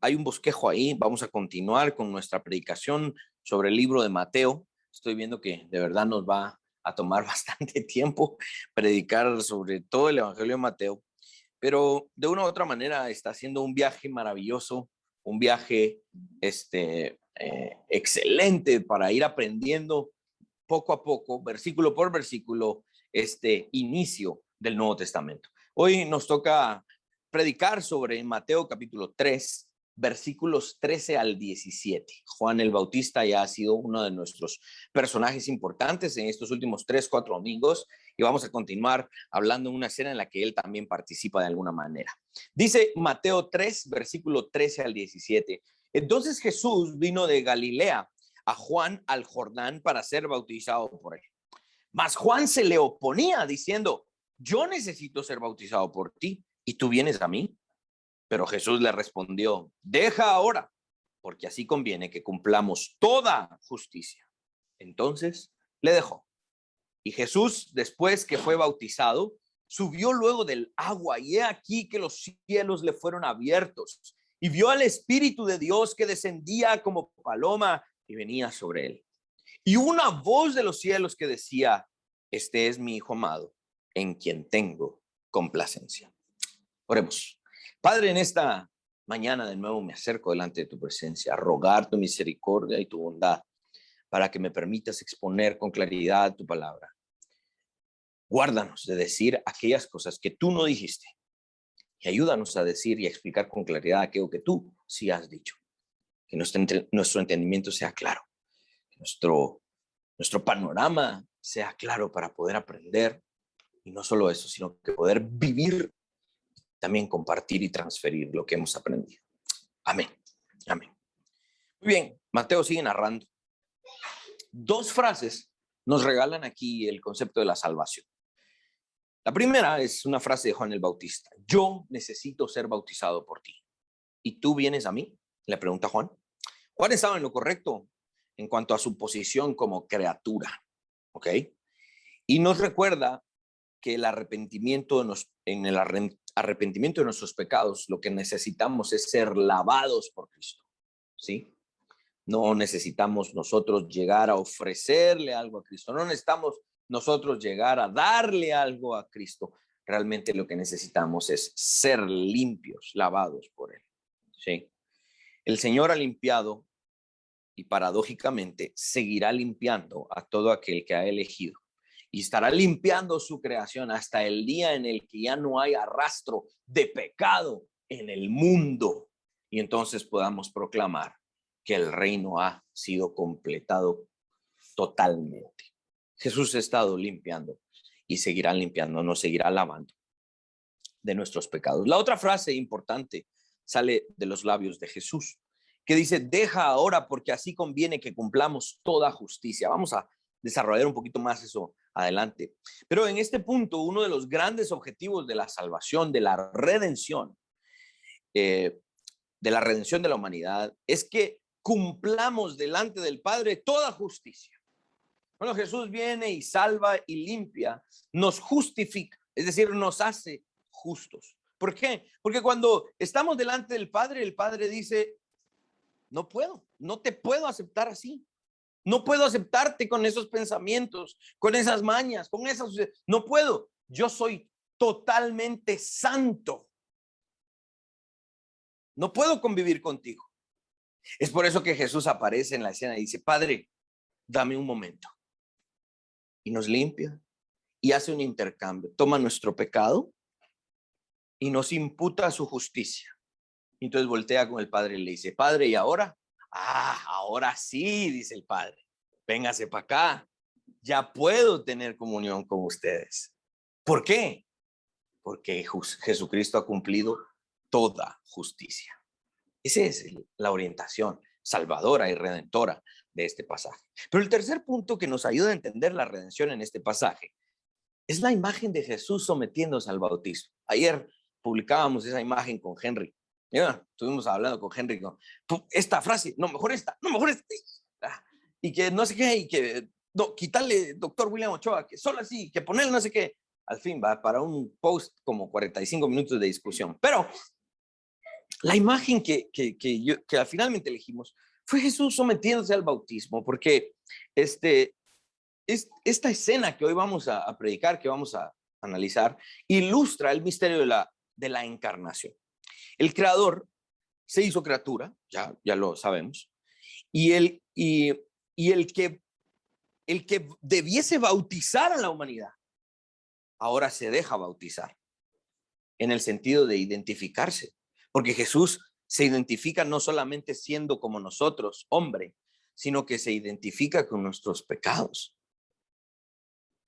hay un bosquejo ahí, vamos a continuar con nuestra predicación sobre el libro de Mateo. Estoy viendo que de verdad nos va a tomar bastante tiempo predicar sobre todo el Evangelio de Mateo, pero de una u otra manera está haciendo un viaje maravilloso, un viaje excelente para ir aprendiendo poco a poco, versículo por versículo, este inicio del Nuevo Testamento. Hoy nos toca predicar sobre Mateo capítulo 3, versículos 13 al 17. Juan el Bautista ya ha sido uno de nuestros personajes importantes en estos últimos 3-4 domingos y vamos a continuar hablando de una escena en la que él también participa de alguna manera. Dice Mateo 3, versículo 13 al 17. Entonces Jesús vino de Galilea a Juan al Jordán para ser bautizado por él. Mas Juan se le oponía diciendo: yo necesito ser bautizado por ti y tú vienes a mí. Pero Jesús le respondió: deja ahora, porque así conviene que cumplamos toda justicia. Entonces le dejó. Y Jesús, después que fue bautizado, subió luego del agua, y he aquí que los cielos le fueron abiertos, y vio al Espíritu de Dios que descendía como paloma y venía sobre él. Y una voz de los cielos que decía: este es mi Hijo amado, en quien tengo complacencia. Oremos. Padre, en esta mañana de nuevo me acerco delante de tu presencia a rogar tu misericordia y tu bondad para que me permitas exponer con claridad tu palabra. Guárdanos de decir aquellas cosas que tú no dijiste y ayúdanos a decir y a explicar con claridad aquello que tú sí has dicho. Que nuestro entendimiento sea claro, que nuestro panorama sea claro para poder aprender, y no solo eso, sino que poder vivir, también compartir y transferir lo que hemos aprendido. Amén. Amén. Muy bien, Mateo sigue narrando. Dos frases nos regalan aquí el concepto de la salvación. La primera es una frase de Juan el Bautista: yo necesito ser bautizado por ti y tú vienes a mí, le pregunta Juan. Juan estaba en lo correcto en cuanto a su posición como criatura, ¿ok? Y nos recuerda que el arrepentimiento en el arrepentimiento de nuestros pecados, lo que necesitamos es ser lavados por Cristo, ¿sí? No necesitamos nosotros llegar a ofrecerle algo a Cristo, no necesitamos nosotros llegar a darle algo a Cristo. Realmente lo que necesitamos es ser limpios, lavados por él, ¿sí? El Señor ha limpiado y paradójicamente seguirá limpiando a todo aquel que ha elegido, y estará limpiando su creación hasta el día en el que ya no haya rastro de pecado en el mundo, y entonces podamos proclamar que el reino ha sido completado totalmente. Jesús ha estado limpiando y seguirá limpiando, nos seguirá lavando de nuestros pecados. La otra frase importante sale de los labios de Jesús, que dice: deja ahora, porque así conviene que cumplamos toda justicia. Vamos a desarrollar un poquito más eso adelante. Pero en este punto, uno de los grandes objetivos de la salvación, de la redención de la humanidad, es que cumplamos delante del Padre toda justicia. Cuando Jesús viene y salva y limpia, nos justifica, es decir, nos hace justos. ¿Por qué? Porque cuando estamos delante del Padre, el Padre dice: no puedo, no te puedo aceptar así. No puedo aceptarte con esos pensamientos, con esas mañas, con esas... No puedo. Yo soy totalmente santo. No puedo convivir contigo. Es por eso que Jesús aparece en la escena y dice: Padre, dame un momento. Y nos limpia y hace un intercambio. Toma nuestro pecado y nos imputa su justicia. Entonces voltea con el Padre y le dice: Padre, ¿y ahora? Ahora sí, dice el Padre. Véngase para acá. Ya puedo tener comunión con ustedes. ¿Por qué? Porque Jesucristo ha cumplido toda justicia. Esa es la orientación salvadora y redentora de este pasaje. Pero el tercer punto que nos ayuda a entender la redención en este pasaje es la imagen de Jesús sometiéndose al bautismo. Ayer publicábamos esa imagen con Henry. Estuvimos hablando con Henry, ¿no? Esta frase, no, mejor esta, no, mejor esta. Y que no sé qué, y que no, quitarle doctor William Ochoa, que solo así, que ponerle no sé qué. al fin, va para un post como 45 minutos de discusión. Pero la imagen que finalmente elegimos fue Jesús sometiéndose al bautismo, porque esta escena que hoy vamos a predicar, que vamos a analizar, ilustra el misterio de la encarnación. El Creador se hizo criatura, ya lo sabemos, y el que debiese bautizar a la humanidad, ahora se deja bautizar, en el sentido de identificarse, porque Jesús se identifica no solamente siendo como nosotros, hombre, sino que se identifica con nuestros pecados.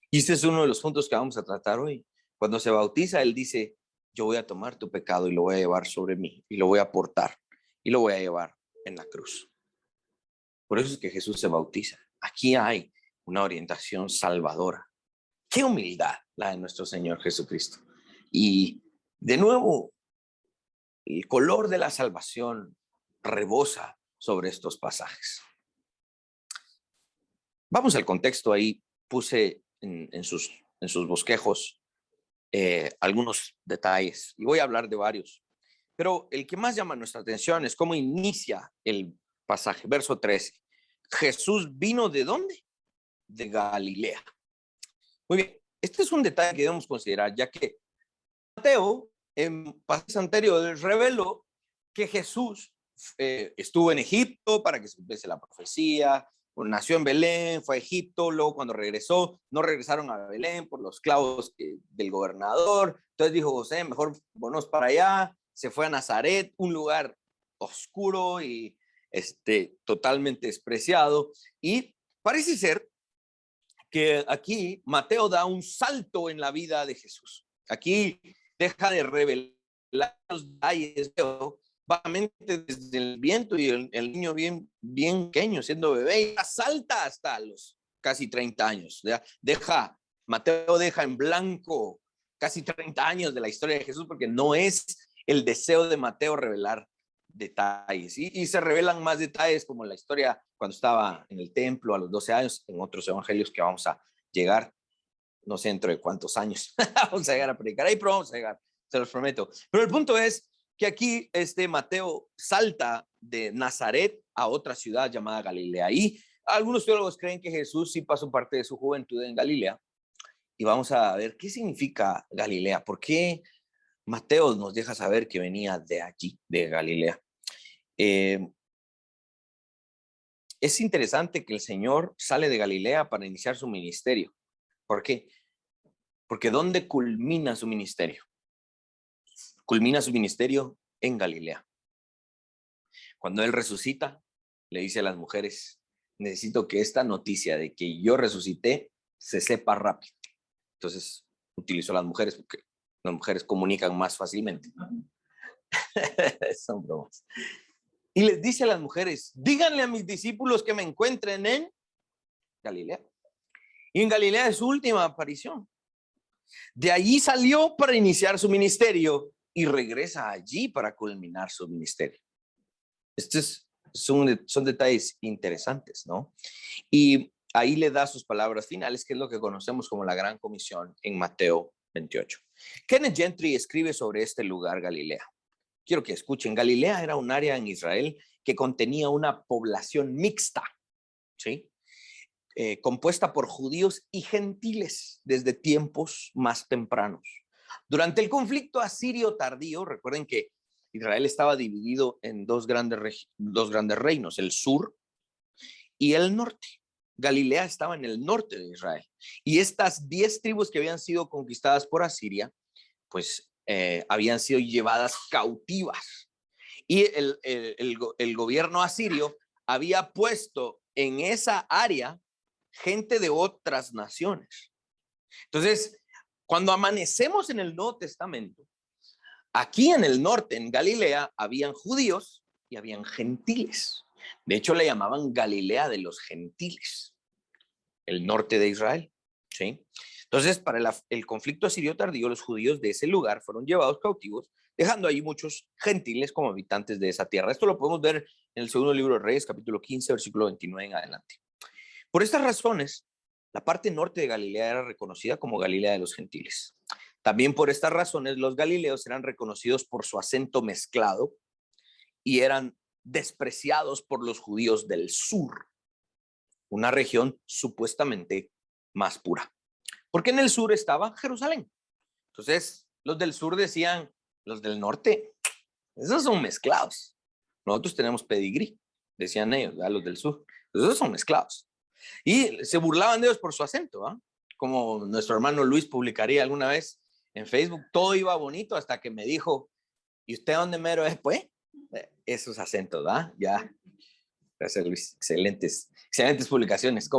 Y este es uno de los puntos que vamos a tratar hoy. Cuando se bautiza, Él dice, yo voy a tomar tu pecado y lo voy a llevar sobre mí, y lo voy a portar, y lo voy a llevar en la cruz. Por eso es que Jesús se bautiza. Aquí hay una orientación salvadora. Qué humildad la de nuestro Señor Jesucristo. Y de nuevo, el color de la salvación rebosa sobre estos pasajes. Vamos al contexto. Ahí puse en sus bosquejos algunos detalles, y voy a hablar de varios. Pero el que más llama nuestra atención es cómo inicia el pasaje. Verso 13. Jesús vino ¿de dónde? De Galilea. Muy bien, este es un detalle que debemos considerar, ya que Mateo en pasajes anteriores reveló que Jesús estuvo en Egipto para que se cumpliese la profecía, nació en Belén, fue a Egipto, luego cuando regresó, no regresaron a Belén por los clavos del gobernador, entonces dijo José, mejor vámonos para allá, se fue a Nazaret, un lugar oscuro y totalmente despreciado, y parece ser que aquí Mateo da un salto en la vida de Jesús. Aquí deja de revelar los detalles, vagamente desde el viento y el niño bien pequeño, siendo bebé, y salta hasta los casi 30 años. Mateo deja en blanco casi 30 años de la historia de Jesús, porque no es el deseo de Mateo revelar detalles, y se revelan más detalles, como la historia cuando estaba en el templo a los 12 años, en otros evangelios que vamos a llegar, no sé dentro de cuántos años vamos a llegar a predicar ahí, pero vamos a llegar, se los prometo. Pero el punto es que aquí Mateo salta de Nazaret a otra ciudad llamada Galilea, y algunos teólogos creen que Jesús sí pasó parte de su juventud en Galilea, y vamos a ver qué significa Galilea, por qué Mateo nos deja saber que venía de allí, de Galilea. Es interesante que el Señor sale de Galilea para iniciar su ministerio. ¿Por qué? Porque ¿dónde culmina su ministerio? Culmina su ministerio en Galilea. Cuando Él resucita, le dice a las mujeres, necesito que esta noticia de que yo resucité se sepa rápido. Entonces utilizó a las mujeres porque las mujeres comunican más fácilmente. Son bromas. Y les dice a las mujeres, díganle a mis discípulos que me encuentren en Galilea. Y en Galilea es su última aparición. De allí salió para iniciar su ministerio y regresa allí para culminar su ministerio. Estos son detalles interesantes, ¿no? Y ahí le da sus palabras finales, que es lo que conocemos como la Gran Comisión en Mateo 28. Kenneth Gentry escribe sobre este lugar, Galilea. Quiero que escuchen. Galilea era un área en Israel que contenía una población mixta, ¿sí? Compuesta por judíos y gentiles desde tiempos más tempranos. Durante el conflicto asirio tardío, recuerden que Israel estaba dividido en dos grandes reinos, el sur y el norte. Galilea estaba en el norte de Israel, y estas 10 tribus que habían sido conquistadas por Asiria, pues habían sido llevadas cautivas, y el gobierno asirio había puesto en esa área gente de otras naciones. Entonces, cuando amanecemos en el Nuevo Testamento, aquí en el norte, en Galilea, habían judíos y habían gentiles. De hecho, le llamaban Galilea de los gentiles, el norte de Israel, ¿sí? Entonces, para el conflicto asirio tardío, los judíos de ese lugar fueron llevados cautivos, dejando ahí muchos gentiles como habitantes de esa tierra. Esto lo podemos ver en el segundo libro de Reyes, capítulo 15, versículo 29 en adelante. Por estas razones, La parte norte de Galilea era reconocida como Galilea de los Gentiles. También por estas razones los galileos eran reconocidos por su acento mezclado y eran despreciados por los judíos del sur, una región supuestamente más pura. Porque en el sur estaba Jerusalén. Entonces, los del sur decían, los del norte, esos son mezclados. Nosotros tenemos pedigrí, decían ellos, ¿verdad? Los del sur. Esos son mezclados. Y se burlaban de ellos por su acento, ¿eh? Como nuestro hermano Luis publicaría alguna vez en Facebook, todo iba bonito hasta que me dijo, ¿y usted dónde mero es? Pues, esos acentos, ¿verdad? Ya. Gracias, Luis. Excelentes publicaciones.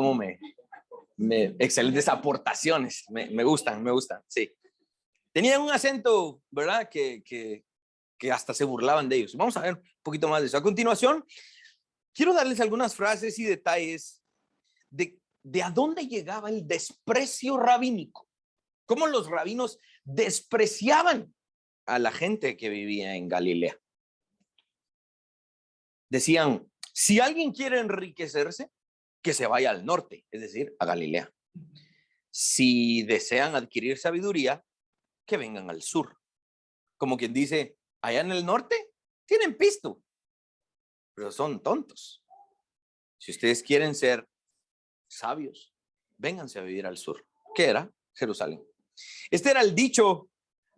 Excelentes aportaciones. Me gustan, sí. Tenían un acento, ¿verdad? Que hasta se burlaban de ellos. Vamos a ver un poquito más de eso. A continuación, quiero darles algunas frases y detalles de a dónde llegaba el desprecio rabínico. Cómo los rabinos despreciaban a la gente que vivía en Galilea. Decían, si alguien quiere enriquecerse, que se vaya al norte, es decir, a Galilea. Si desean adquirir sabiduría, que vengan al sur. Como quien dice, allá en el norte tienen pisto, pero son tontos. Si ustedes quieren ser sabios, vénganse a vivir al sur, que era Jerusalén. Este era el dicho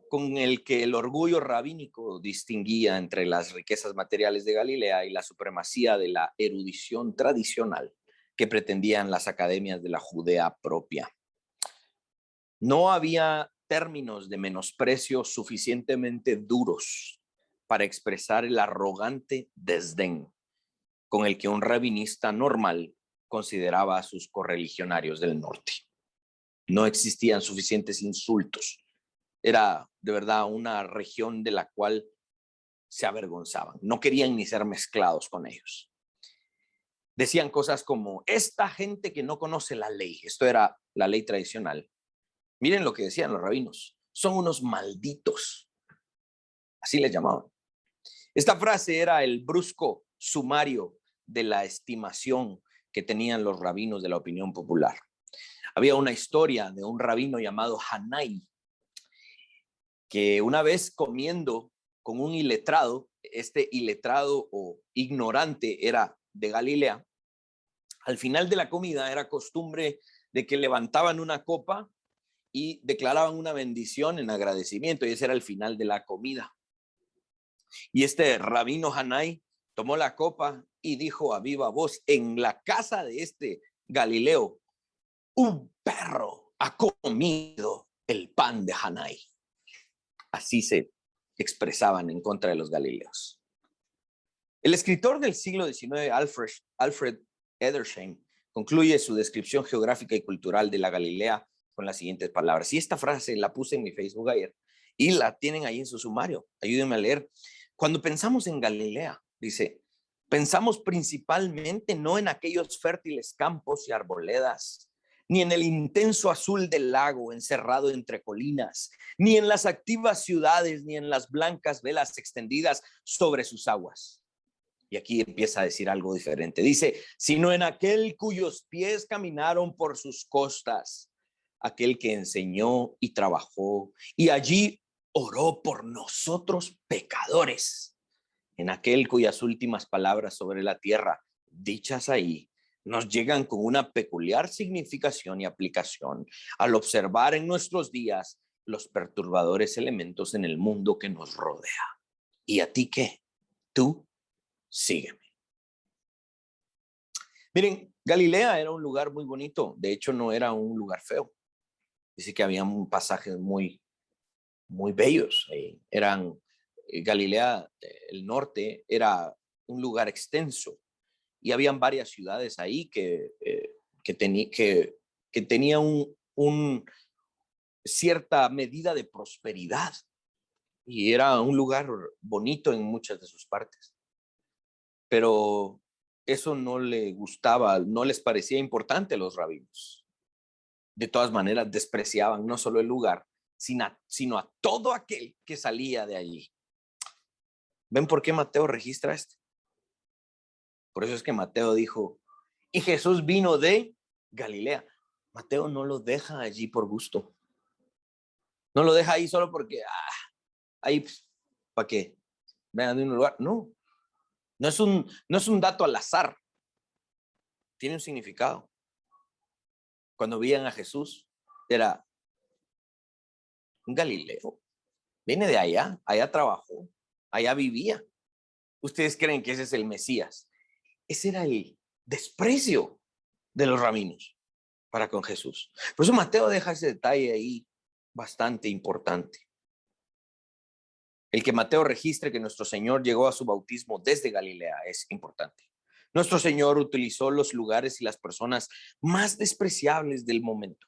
con el que el orgullo rabínico distinguía entre las riquezas materiales de Galilea y la supremacía de la erudición tradicional que pretendían las academias de la Judea propia. No había términos de menosprecio suficientemente duros para expresar el arrogante desdén con el que un rabinista normal consideraba a sus correligionarios del norte. No existían suficientes insultos. Era de verdad una región de la cual se avergonzaban. No querían ni ser mezclados con ellos. Decían cosas como, esta gente que no conoce la ley, esto era la ley tradicional. Miren lo que decían los rabinos, son unos malditos. Así les llamaban. Esta frase era el brusco sumario de la estimación que tenían los rabinos de la opinión popular. Había una historia de un rabino llamado Hanai, que una vez comiendo con un iletrado, este iletrado o ignorante era de Galilea, al final de la comida era costumbre de que levantaban una copa y declaraban una bendición en agradecimiento, y ese era el final de la comida. Y este rabino Hanai tomó la copa y dijo a viva voz, en la casa de este Galileo, un perro ha comido el pan de Hanai. Así se expresaban en contra de los galileos. El escritor del siglo XIX, Alfred Edersheim, concluye su descripción geográfica y cultural de la Galilea con las siguientes palabras. Y esta frase la puse en mi Facebook ayer y la tienen ahí en su sumario. Ayúdenme a leer. Cuando pensamos en Galilea, dice, pensamos principalmente no en aquellos fértiles campos y arboledas, ni en el intenso azul del lago encerrado entre colinas, ni en las activas ciudades, ni en las blancas velas extendidas sobre sus aguas. Y aquí empieza a decir algo diferente. Dice, sino en aquel cuyos pies caminaron por sus costas, aquel que enseñó y trabajó, y allí oró por nosotros pecadores, en aquel cuyas últimas palabras sobre la tierra, dichas ahí, nos llegan con una peculiar significación y aplicación al observar en nuestros días los perturbadores elementos en el mundo que nos rodea. ¿Y a ti qué? Tú sígueme. Miren, Galilea era un lugar muy bonito. De hecho, no era un lugar feo. Dice que había pasajes muy bellos. Galilea, el norte, era un lugar extenso. Y habían varias ciudades ahí que tenían cierta medida de prosperidad. Y era un lugar bonito en muchas de sus partes. Pero eso no le gustaba, no les parecía importante a los rabinos. De todas maneras, despreciaban no solo el lugar, sino a todo aquel que salía de allí. ¿Ven por qué Mateo registra esto? Por eso es que Mateo dijo, y Jesús vino de Galilea. Mateo no lo deja allí por gusto. No lo deja ahí solo porque, ahí, pues, ¿para qué? Vean de un lugar. No, no es un dato al azar. Tiene un significado. Cuando veían a Jesús, era un Galileo. Viene de allá, allá trabajó, allá vivía. ¿Ustedes creen que ese es el Mesías? Ese era el desprecio de los rabinos para con Jesús. Por eso Mateo deja ese detalle ahí bastante importante. El que Mateo registre que nuestro Señor llegó a su bautismo desde Galilea es importante. Nuestro Señor utilizó los lugares y las personas más despreciables del momento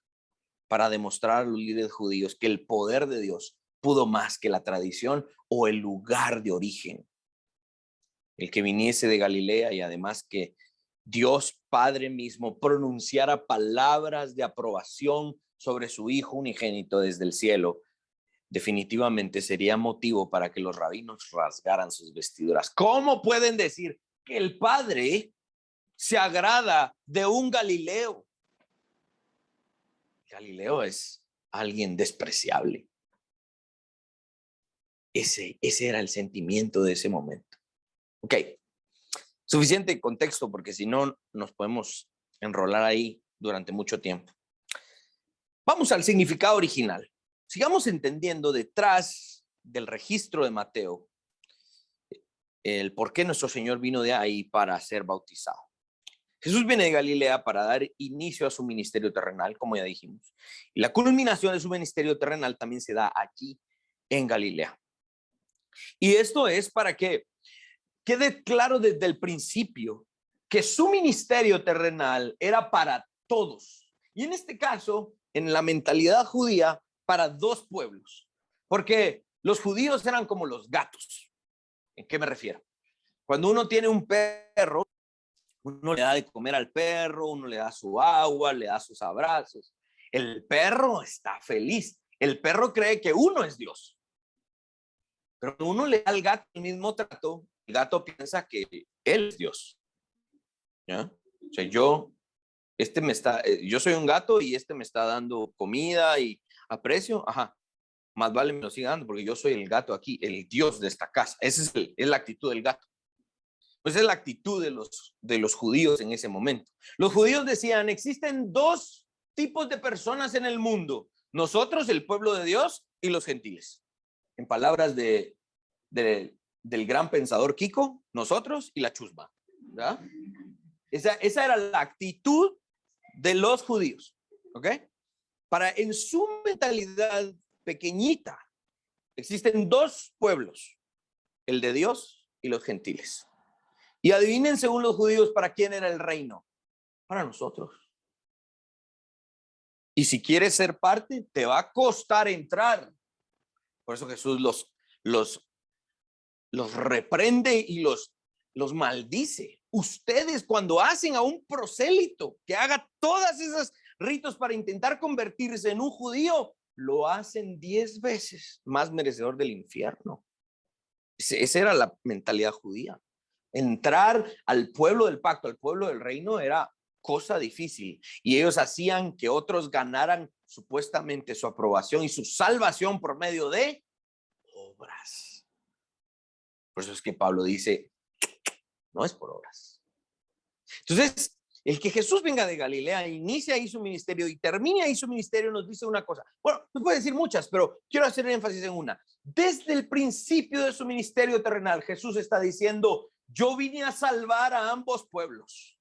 para demostrar a los líderes judíos que el poder de Dios pudo más que la tradición o el lugar de origen. El que viniese de Galilea y además que Dios Padre mismo pronunciara palabras de aprobación sobre su Hijo unigénito desde el cielo, definitivamente sería motivo para que los rabinos rasgaran sus vestiduras. ¿Cómo pueden decir que el Padre se agrada de un Galileo? Galileo es alguien despreciable. Ese era el sentimiento de ese momento. Ok, suficiente contexto porque si no nos podemos enrolar ahí durante mucho tiempo. Vamos al significado original. Sigamos entendiendo detrás del registro de Mateo el por qué nuestro Señor vino de ahí para ser bautizado. Jesús viene de Galilea para dar inicio a su ministerio terrenal, como ya dijimos. Y la culminación de su ministerio terrenal también se da aquí en Galilea. Y esto es para que quede claro desde el principio que su ministerio terrenal era para todos. Y en este caso, en la mentalidad judía, para dos pueblos. Porque los judíos eran como los gatos. ¿En qué me refiero? Cuando uno tiene un perro, uno le da de comer al perro, uno le da su agua, le da sus abrazos. El perro está feliz. El perro cree que uno es Dios. Pero cuando uno le da al gato el mismo trato, el gato piensa que él es Dios. ¿Ya? O sea, yo soy un gato y este me está dando comida y aprecio. Ajá. Más vale me lo siga dando porque yo soy el gato aquí, el Dios de esta casa. Esa es la actitud del gato. Pues es la actitud de los judíos en ese momento. Los judíos decían, existen dos tipos de personas en el mundo. Nosotros, el pueblo de Dios, y los gentiles. En palabras del gran pensador Kiko, nosotros y la chusma. ¿Verdad? Esa era la actitud de los judíos. ¿Ok? En su mentalidad pequeñita, existen dos pueblos, el de Dios y los gentiles. Y adivinen, según los judíos, ¿para quién era el reino? Para nosotros. Y si quieres ser parte, te va a costar entrar. Por eso Jesús los reprende y los maldice. Ustedes cuando hacen a un prosélito que haga todas esas ritos para intentar convertirse en un judío, lo hacen 10 veces más merecedor del infierno. Esa era la mentalidad judía. Entrar al pueblo del pacto, al pueblo del reino, era cosa difícil. Y ellos hacían que otros ganaran supuestamente su aprobación y su salvación por medio de obras. Por eso es que Pablo dice, no es por obras. Entonces, el que Jesús venga de Galilea, inicia ahí su ministerio y termine ahí su ministerio, nos dice una cosa. Bueno, nos puede decir muchas, pero quiero hacer énfasis en una. Desde el principio de su ministerio terrenal, Jesús está diciendo, yo vine a salvar a ambos pueblos.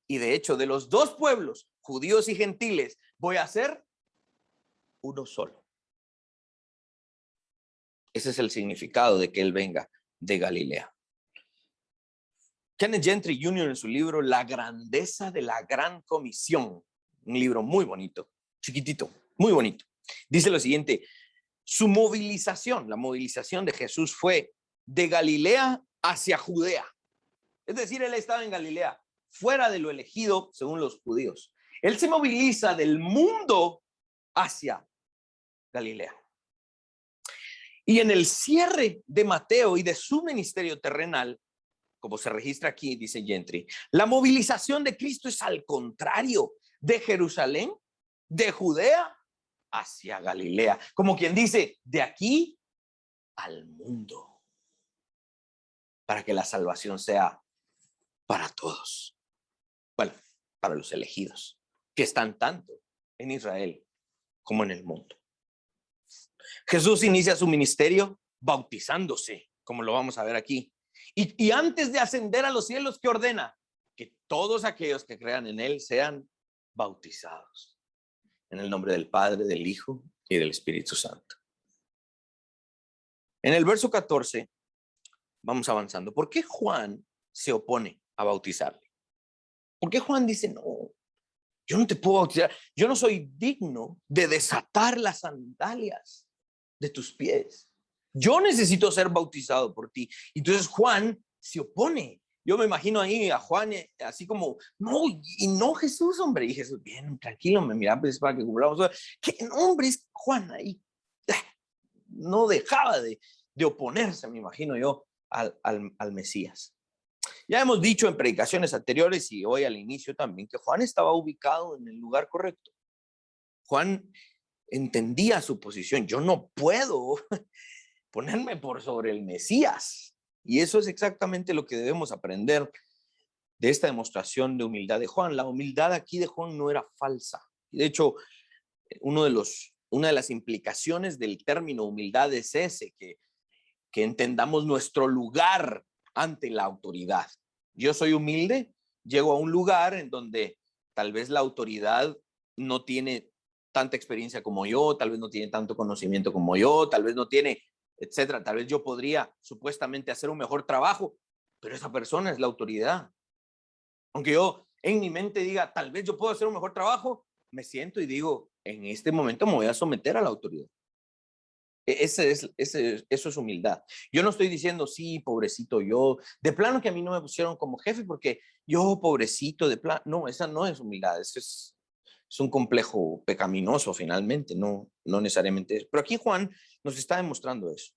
Y de hecho, de los dos pueblos, judíos y gentiles, voy a hacer uno solo. Ese es el significado de que él venga de Galilea. Kenneth Gentry Jr. en su libro La grandeza de la gran comisión, un libro muy bonito, chiquitito, muy bonito, dice lo siguiente: su movilización, la movilización de Jesús fue de Galilea hacia Judea. Es decir, él estaba en Galilea, fuera de lo elegido según los judíos. Él se moviliza del mundo hacia Galilea. Y en el cierre de Mateo y de su ministerio terrenal, como se registra aquí, dice Gentry, la movilización de Cristo es al contrario, de Jerusalén, de Judea hacia Galilea. Como quien dice, de aquí al mundo, para que la salvación sea para todos. Bueno, para los elegidos, que están tanto en Israel como en el mundo. Jesús inicia su ministerio bautizándose, como lo vamos a ver aquí. Y antes de ascender a los cielos, ¿qué ordena? Que todos aquellos que crean en él sean bautizados en el nombre del Padre, del Hijo y del Espíritu Santo. En el verso 14, vamos avanzando. ¿Por qué Juan se opone a bautizarle? ¿Por qué Juan dice, no, yo no te puedo bautizar? Yo no soy digno de desatar las sandalias de tus pies. Yo necesito ser bautizado por ti. Entonces Juan se opone. Yo me imagino ahí a Juan así como, no, y no Jesús, hombre. Y Jesús, bien, tranquilo, me mira, pues para que cumplamos. ¿Qué nombre es Juan ahí? No dejaba de oponerse, me imagino yo, al Mesías. Ya hemos dicho en predicaciones anteriores y hoy al inicio también que Juan estaba ubicado en el lugar correcto. Juan entendía su posición. Yo no puedo ponerme por sobre el Mesías. Y eso es exactamente lo que debemos aprender de esta demostración de humildad de Juan. La humildad aquí de Juan no era falsa. De hecho, una de las implicaciones del término humildad es ese, que entendamos nuestro lugar ante la autoridad. Yo soy humilde, llego a un lugar en donde tal vez la autoridad no tiene tanta experiencia como yo, tal vez no tiene tanto conocimiento como yo, tal vez no tiene, etcétera. Tal vez yo podría supuestamente hacer un mejor trabajo, pero esa persona es la autoridad. Aunque yo en mi mente diga, tal vez yo puedo hacer un mejor trabajo, me siento y digo, en este momento me voy a someter a la autoridad. Eso es humildad. Yo no estoy diciendo, sí, pobrecito yo, de plano que a mí no me pusieron como jefe porque yo, pobrecito, de plano. No, esa no es humildad, eso es un complejo pecaminoso finalmente, no necesariamente es. Pero aquí Juan nos está demostrando eso.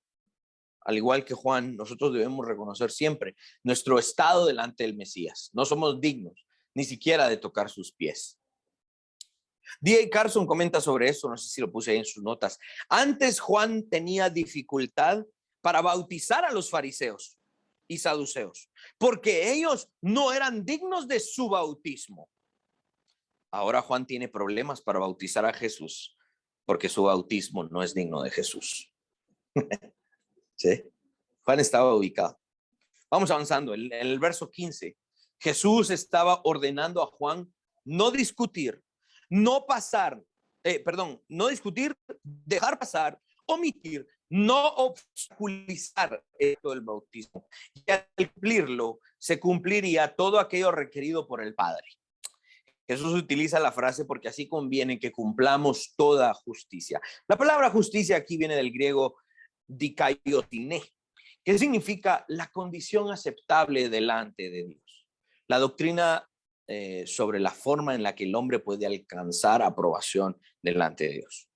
Al igual que Juan, nosotros debemos reconocer siempre nuestro estado delante del Mesías. No somos dignos ni siquiera de tocar sus pies. D.A. Carson comenta sobre eso, no sé si lo puse ahí en sus notas. Antes Juan tenía dificultad para bautizar a los fariseos y saduceos, porque ellos no eran dignos de su bautismo. Ahora Juan tiene problemas para bautizar a Jesús, porque su bautismo no es digno de Jesús. ¿Sí? Juan estaba ubicado. Vamos avanzando. En el verso 15, Jesús estaba ordenando a Juan no discutir, no discutir, dejar pasar, omitir, no obstaculizar esto del bautismo. Y al cumplirlo, se cumpliría todo aquello requerido por el Padre. Jesús utiliza la frase porque así conviene que cumplamos toda justicia. La palabra justicia aquí viene del griego dikaiosine, que significa la condición aceptable delante de Dios. La doctrina sobre la forma en la que el hombre puede alcanzar aprobación delante de Dios.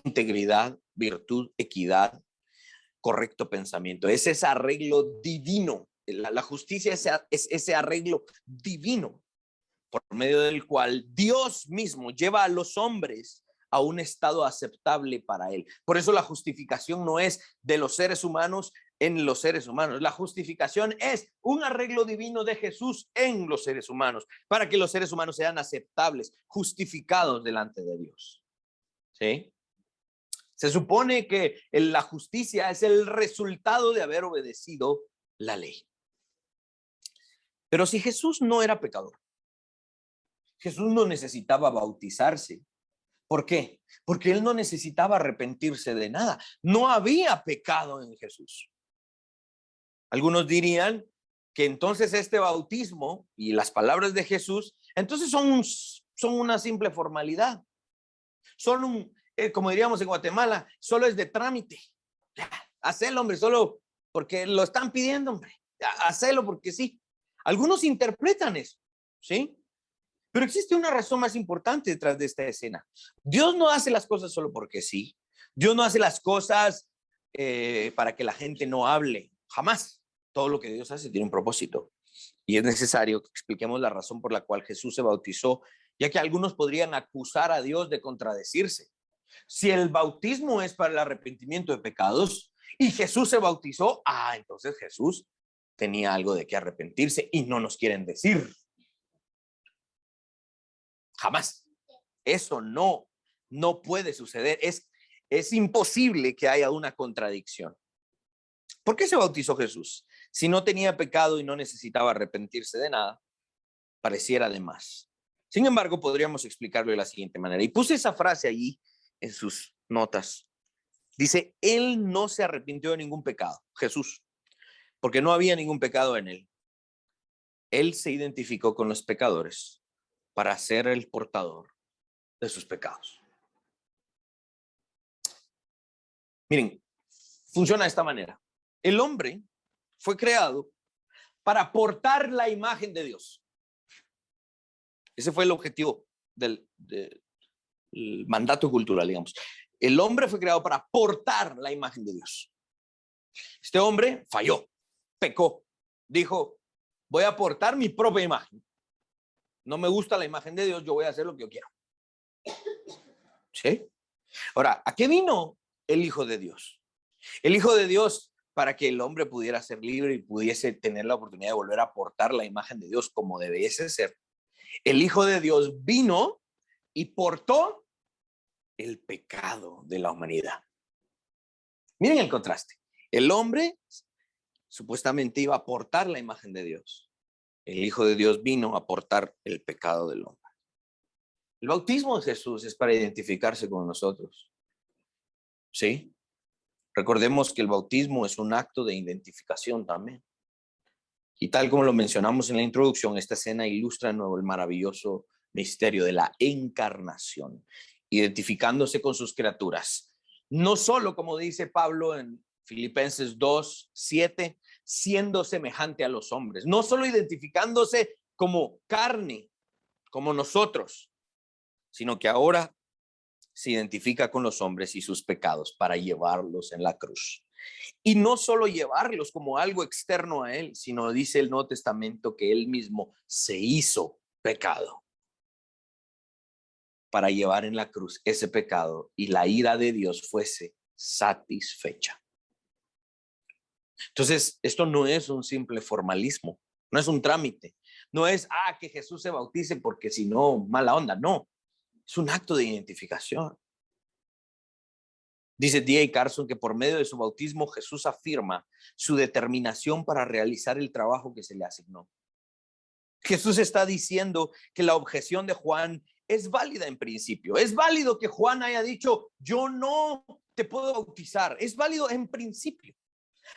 Integridad, virtud, equidad, correcto pensamiento. Es ese arreglo divino. La justicia es ese arreglo divino por medio del cual Dios mismo lleva a los hombres a un estado aceptable para él. Por eso la justificación no es de los seres humanos en los seres humanos. La justificación es un arreglo divino de Jesús en los seres humanos, para que los seres humanos sean aceptables, justificados delante de Dios. ¿Sí? Se supone que la justicia es el resultado de haber obedecido la ley. Pero si Jesús no era pecador, Jesús no necesitaba bautizarse. ¿Por qué? Porque él no necesitaba arrepentirse de nada. No había pecado en Jesús. Algunos dirían que entonces este bautismo y las palabras de Jesús, entonces son una simple formalidad. Son como diríamos en Guatemala, solo es de trámite. Hacelo, hombre, solo porque lo están pidiendo, hombre. Hacelo porque sí. Algunos interpretan eso, ¿sí? Pero existe una razón más importante detrás de esta escena. Dios no hace las cosas solo porque sí. Dios no hace las cosas para que la gente no hable. Jamás. Todo lo que Dios hace tiene un propósito. Y es necesario que expliquemos la razón por la cual Jesús se bautizó ya que algunos podrían acusar a Dios de contradecirse. Si el bautismo es para el arrepentimiento de pecados y Jesús se bautizó, entonces Jesús tenía algo de qué arrepentirse y no nos quieren decir. Jamás. Eso no puede suceder. Es imposible que haya una contradicción. ¿Por qué se bautizó Jesús? Si no tenía pecado y no necesitaba arrepentirse de nada, pareciera de más. Sin embargo, podríamos explicarlo de la siguiente manera. Y puse esa frase allí en sus notas. Dice, él no se arrepintió de ningún pecado, Jesús, porque no había ningún pecado en él. Él se identificó con los pecadores para ser el portador de sus pecados. Miren, funciona de esta manera. El hombre fue creado para portar la imagen de Dios. Ese fue el objetivo del mandato cultural, digamos. El hombre fue creado para portar la imagen de Dios. Este hombre falló, pecó, dijo, voy a portar mi propia imagen. No me gusta la imagen de Dios, yo voy a hacer lo que yo quiero. ¿Sí? Ahora, ¿a qué vino el Hijo de Dios? El Hijo de Dios, para que el hombre pudiera ser libre y pudiese tener la oportunidad de volver a portar la imagen de Dios como debiese ser. El Hijo de Dios vino y portó el pecado de la humanidad. Miren el contraste. El hombre supuestamente iba a portar la imagen de Dios. El Hijo de Dios vino a portar el pecado del hombre. El bautismo de Jesús es para identificarse con nosotros. ¿Sí? Recordemos que el bautismo es un acto de identificación también. Y tal como lo mencionamos en la introducción, esta escena ilustra de nuevo el maravilloso misterio de la encarnación, identificándose con sus criaturas. No solo, como dice Pablo en Filipenses 2:7, siendo semejante a los hombres, no solo identificándose como carne, como nosotros, sino que ahora se identifica con los hombres y sus pecados para llevarlos en la cruz. Y no solo llevarlos como algo externo a él, sino dice el Nuevo Testamento que él mismo se hizo pecado para llevar en la cruz ese pecado y la ira de Dios fuese satisfecha. Entonces, esto no es un simple formalismo, no es un trámite, no es, que Jesús se bautice porque si no, mala onda, no. Es un acto de identificación. Dice D.A. Carson que por medio de su bautismo Jesús afirma su determinación para realizar el trabajo que se le asignó. Jesús está diciendo que la objeción de Juan es válida en principio. Es válido que Juan haya dicho, yo no te puedo bautizar. Es válido en principio.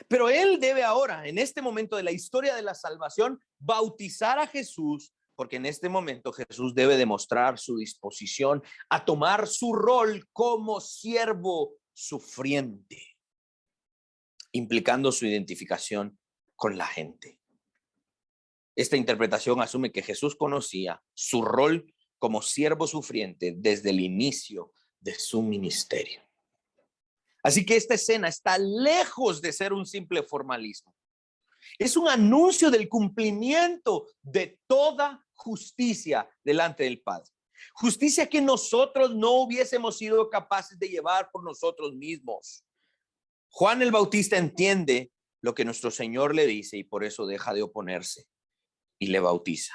Pero él debe ahora, en este momento de la historia de la salvación, bautizar a Jesús, porque en este momento Jesús debe demostrar su disposición a tomar su rol como siervo sufriente, implicando su identificación con la gente. Esta interpretación asume que Jesús conocía su rol como siervo sufriente desde el inicio de su ministerio. Así que esta escena está lejos de ser un simple formalismo. Es un anuncio del cumplimiento de toda justicia delante del Padre. Justicia que nosotros no hubiésemos sido capaces de llevar por nosotros mismos. Juan el Bautista entiende lo que nuestro Señor le dice y por eso deja de oponerse y le bautiza.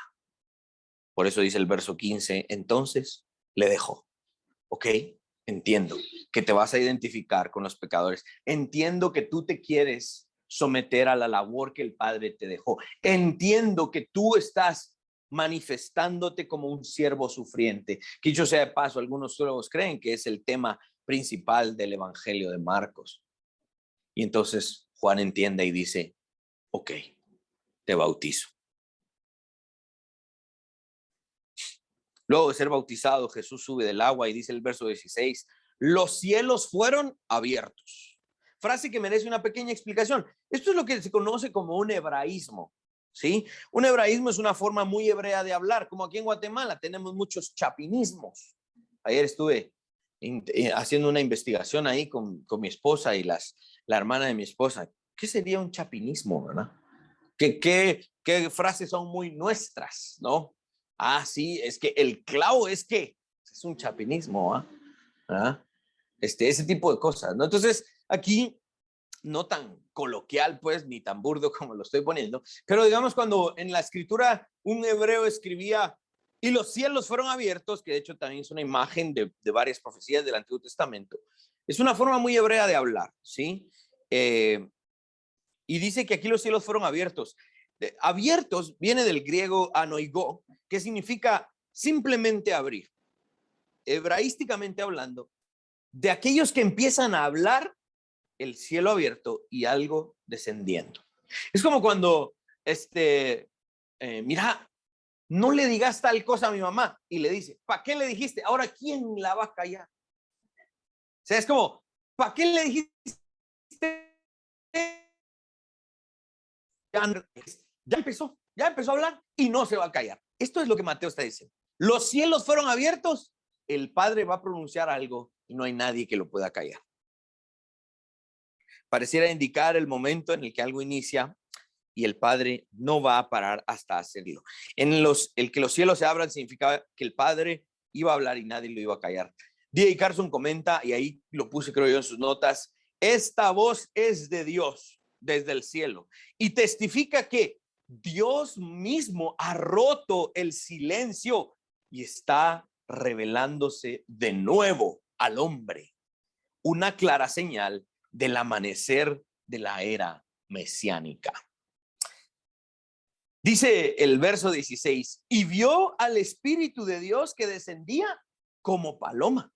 Por eso dice el verso 15, entonces le dejó. Ok, entiendo que te vas a identificar con los pecadores. Entiendo que tú te quieres someter a la labor que el Padre te dejó. Entiendo que tú estás manifestándote como un siervo sufriente. Que dicho sea de paso, algunos teólogos creen que es el tema principal del Evangelio de Marcos. Y entonces Juan entiende y dice, ok, te bautizo. Luego de ser bautizado, Jesús sube del agua y dice el verso 16, los cielos fueron abiertos. Frase que merece una pequeña explicación. Esto es lo que se conoce como un hebraísmo, ¿sí? Un hebraísmo es una forma muy hebrea de hablar, como aquí en Guatemala tenemos muchos chapinismos. Ayer estuve haciendo una investigación ahí con mi esposa y la hermana de mi esposa. ¿Qué sería un chapinismo, verdad? ¿Qué frases son muy nuestras, no? Ah, sí, es que el clavo es que es un chapinismo, ¿ah? ¿Ah? Ese tipo de cosas, ¿no? Entonces, aquí no tan coloquial, pues, ni tan burdo como lo estoy poniendo, pero digamos cuando en la escritura un hebreo escribía y los cielos fueron abiertos, que de hecho también es una imagen de varias profecías del Antiguo Testamento, es una forma muy hebrea de hablar, ¿sí? Y dice que aquí los cielos fueron abiertos. Abiertos viene del griego anoigó, que significa simplemente abrir. Hebraísticamente hablando, de aquellos que empiezan a hablar el cielo abierto y algo descendiendo. Es como cuando, mira, no le digas tal cosa a mi mamá y le dice, ¿para qué le dijiste? Ahora, ¿quién la va a callar? O sea, es como, ¿para qué le dijiste? Ya empezó a hablar y no se va a callar. Esto es lo que Mateo está diciendo. Los cielos fueron abiertos, el Padre va a pronunciar algo y no hay nadie que lo pueda callar. Pareciera indicar el momento en el que algo inicia y el Padre no va a parar hasta hacerlo. El que los cielos se abran significaba que el Padre iba a hablar y nadie lo iba a callar. D.A. Carson comenta, y ahí lo puse creo yo en sus notas, esta voz es de Dios desde el cielo y testifica que Dios mismo ha roto el silencio y está revelándose de nuevo al hombre. Una clara señal del amanecer de la era mesiánica. Dice el verso 16, y vio al Espíritu de Dios que descendía como paloma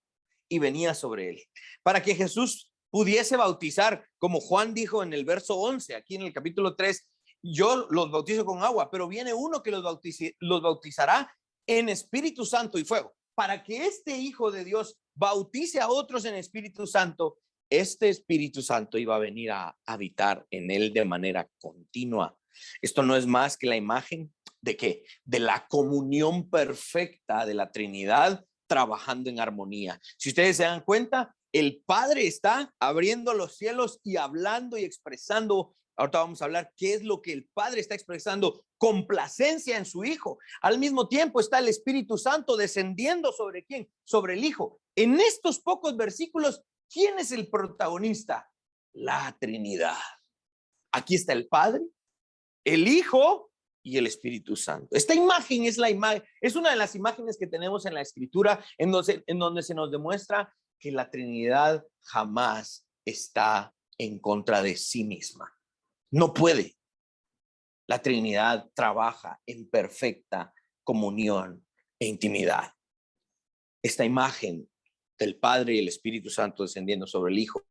y venía sobre él, para que Jesús pudiese bautizar, como Juan dijo en el verso 11, aquí en el capítulo 3, yo los bautizo con agua, pero viene uno que los bautizará en Espíritu Santo y fuego. Para que este Hijo de Dios bautice a otros en Espíritu Santo, este Espíritu Santo iba a venir a habitar en él de manera continua. Esto no es más que la imagen de qué? De la comunión perfecta de la Trinidad trabajando en armonía. Si ustedes se dan cuenta, el Padre está abriendo los cielos y hablando y expresando. Ahorita vamos a hablar qué es lo que el Padre está expresando, complacencia en su Hijo. Al mismo tiempo está el Espíritu Santo descendiendo sobre quién, sobre el Hijo. En estos pocos versículos, ¿quién es el protagonista? La Trinidad. Aquí está el Padre, el Hijo y el Espíritu Santo. Esta imagen es la imagen, es una de las imágenes que tenemos en la Escritura en donde se nos demuestra que la Trinidad jamás está en contra de sí misma. No puede. La Trinidad trabaja en perfecta comunión e intimidad. Esta imagen del Padre y el Espíritu Santo descendiendo sobre el Hijo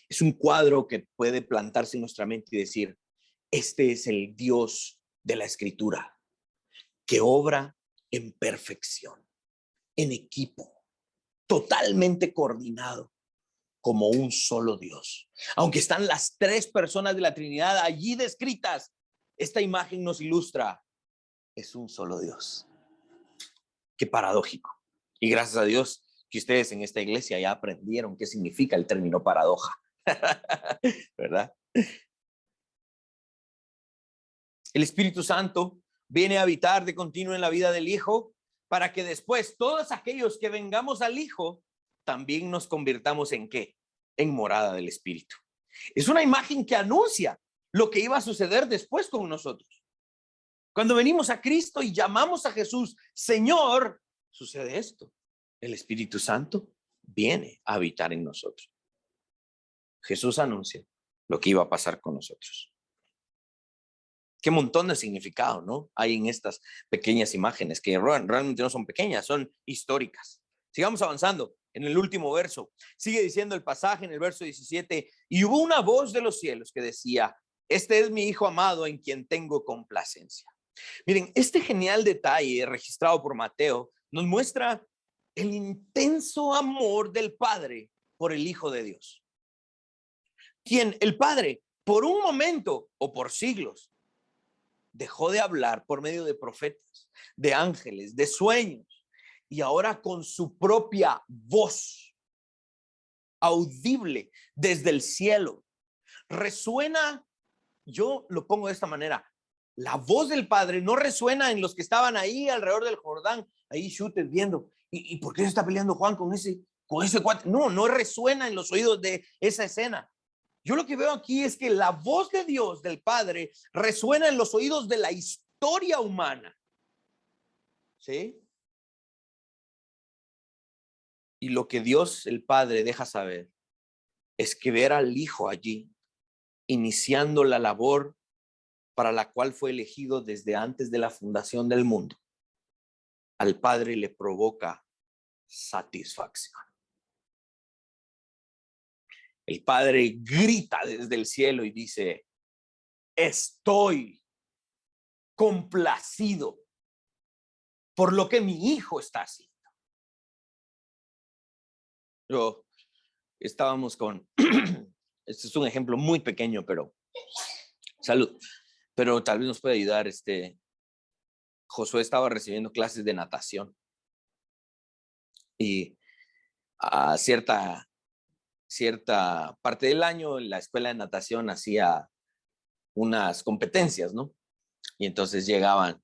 es un cuadro que puede plantarse en nuestra mente y decir, este es el Dios de la Escritura, que obra en perfección, en equipo, totalmente coordinado, como un solo Dios. Aunque están las tres personas de la Trinidad allí descritas, esta imagen nos ilustra, es un solo Dios. Qué paradójico. Y gracias a Dios que ustedes en esta iglesia ya aprendieron qué significa el término paradoja. ¿Verdad? El Espíritu Santo viene a habitar de continuo en la vida del Hijo para que después todos aquellos que vengamos al Hijo también nos convirtamos en ¿qué? En morada del Espíritu. Es una imagen que anuncia lo que iba a suceder después con nosotros. Cuando venimos a Cristo y llamamos a Jesús Señor, sucede esto. El Espíritu Santo viene a habitar en nosotros. Jesús anuncia lo que iba a pasar con nosotros. Qué montón de significado, ¿no? Hay en estas pequeñas imágenes que realmente no son pequeñas, son históricas. Sigamos avanzando. En el último verso, sigue diciendo el pasaje en el verso 17, y hubo una voz de los cielos que decía, este es mi Hijo amado en quien tengo complacencia. Miren, este genial detalle registrado por Mateo nos muestra el intenso amor del Padre por el Hijo de Dios. Quien el Padre, por un momento o por siglos, dejó de hablar por medio de profetas, de ángeles, de sueños, y ahora con su propia voz, audible desde el cielo, resuena, yo lo pongo de esta manera, la voz del Padre no resuena en los que estaban ahí alrededor del Jordán, ahí chutes viendo. ¿Y por qué se está peleando Juan con ese cuate? No, no resuena en los oídos de esa escena. Yo lo que veo aquí es que la voz de Dios, del Padre, resuena en los oídos de la historia humana. ¿Sí? Y lo que Dios, el Padre, deja saber es que ver al Hijo allí, iniciando la labor para la cual fue elegido desde antes de la fundación del mundo, al Padre le provoca satisfacción. El Padre grita desde el cielo y dice: estoy complacido por lo que mi Hijo está haciendo. Estábamos con, este es un ejemplo muy pequeño, pero salud, pero tal vez nos puede ayudar. Josué estaba recibiendo clases de natación y a cierta parte del año la escuela de natación hacía unas competencias, ¿no? Y entonces llegaban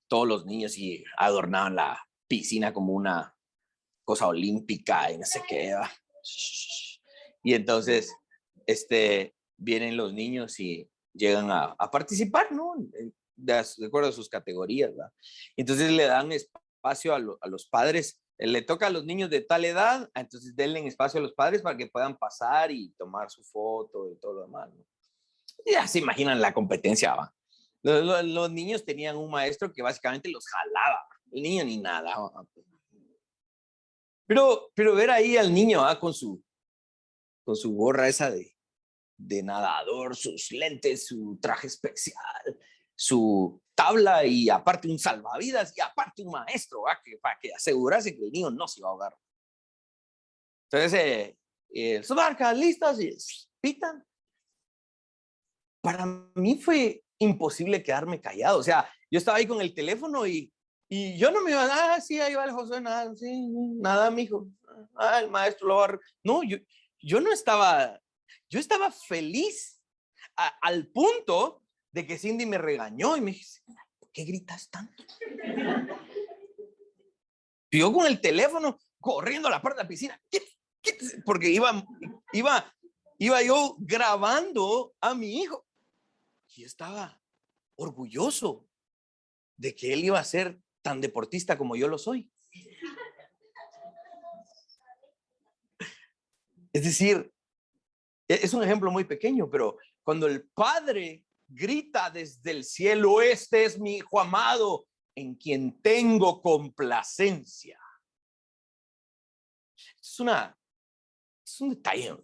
todos los niños y adornaban la piscina como una cosa olímpica y no sé qué. Y entonces vienen los niños y llegan a participar, ¿no? De acuerdo a sus categorías, ¿verdad? Entonces le dan espacio a los padres. Le toca a los niños de tal edad, entonces denle espacio a los padres para que puedan pasar y tomar su foto y todo lo demás, ¿no? Y ya se imaginan la competencia, ¿va? Los niños tenían un maestro que básicamente los jalaba. El niño ni nada. Pero ver ahí al niño con su gorra esa de nadador, sus lentes, su traje especial, su tabla y aparte un salvavidas y aparte un maestro, para que asegurase que el niño no se iba a ahogar. Entonces, sus marcas listas y pitan. Para mí fue imposible quedarme callado. O sea, yo estaba ahí con el teléfono y yo no me iba, sí, ahí va el José, nada, sí, nada, mijo. El maestro lo va a... No, yo no estaba, yo estaba feliz al punto de que Cindy me regañó y me dice: ¿por qué gritas tanto? Y yo con el teléfono corriendo a la parte de la piscina, porque iba yo grabando a mi hijo. Y estaba orgulloso de que él iba a ser tan deportista como yo lo soy. Es decir, es un ejemplo muy pequeño, pero cuando el Padre grita desde el cielo: este es mi Hijo amado, en quien tengo complacencia. Es un detalle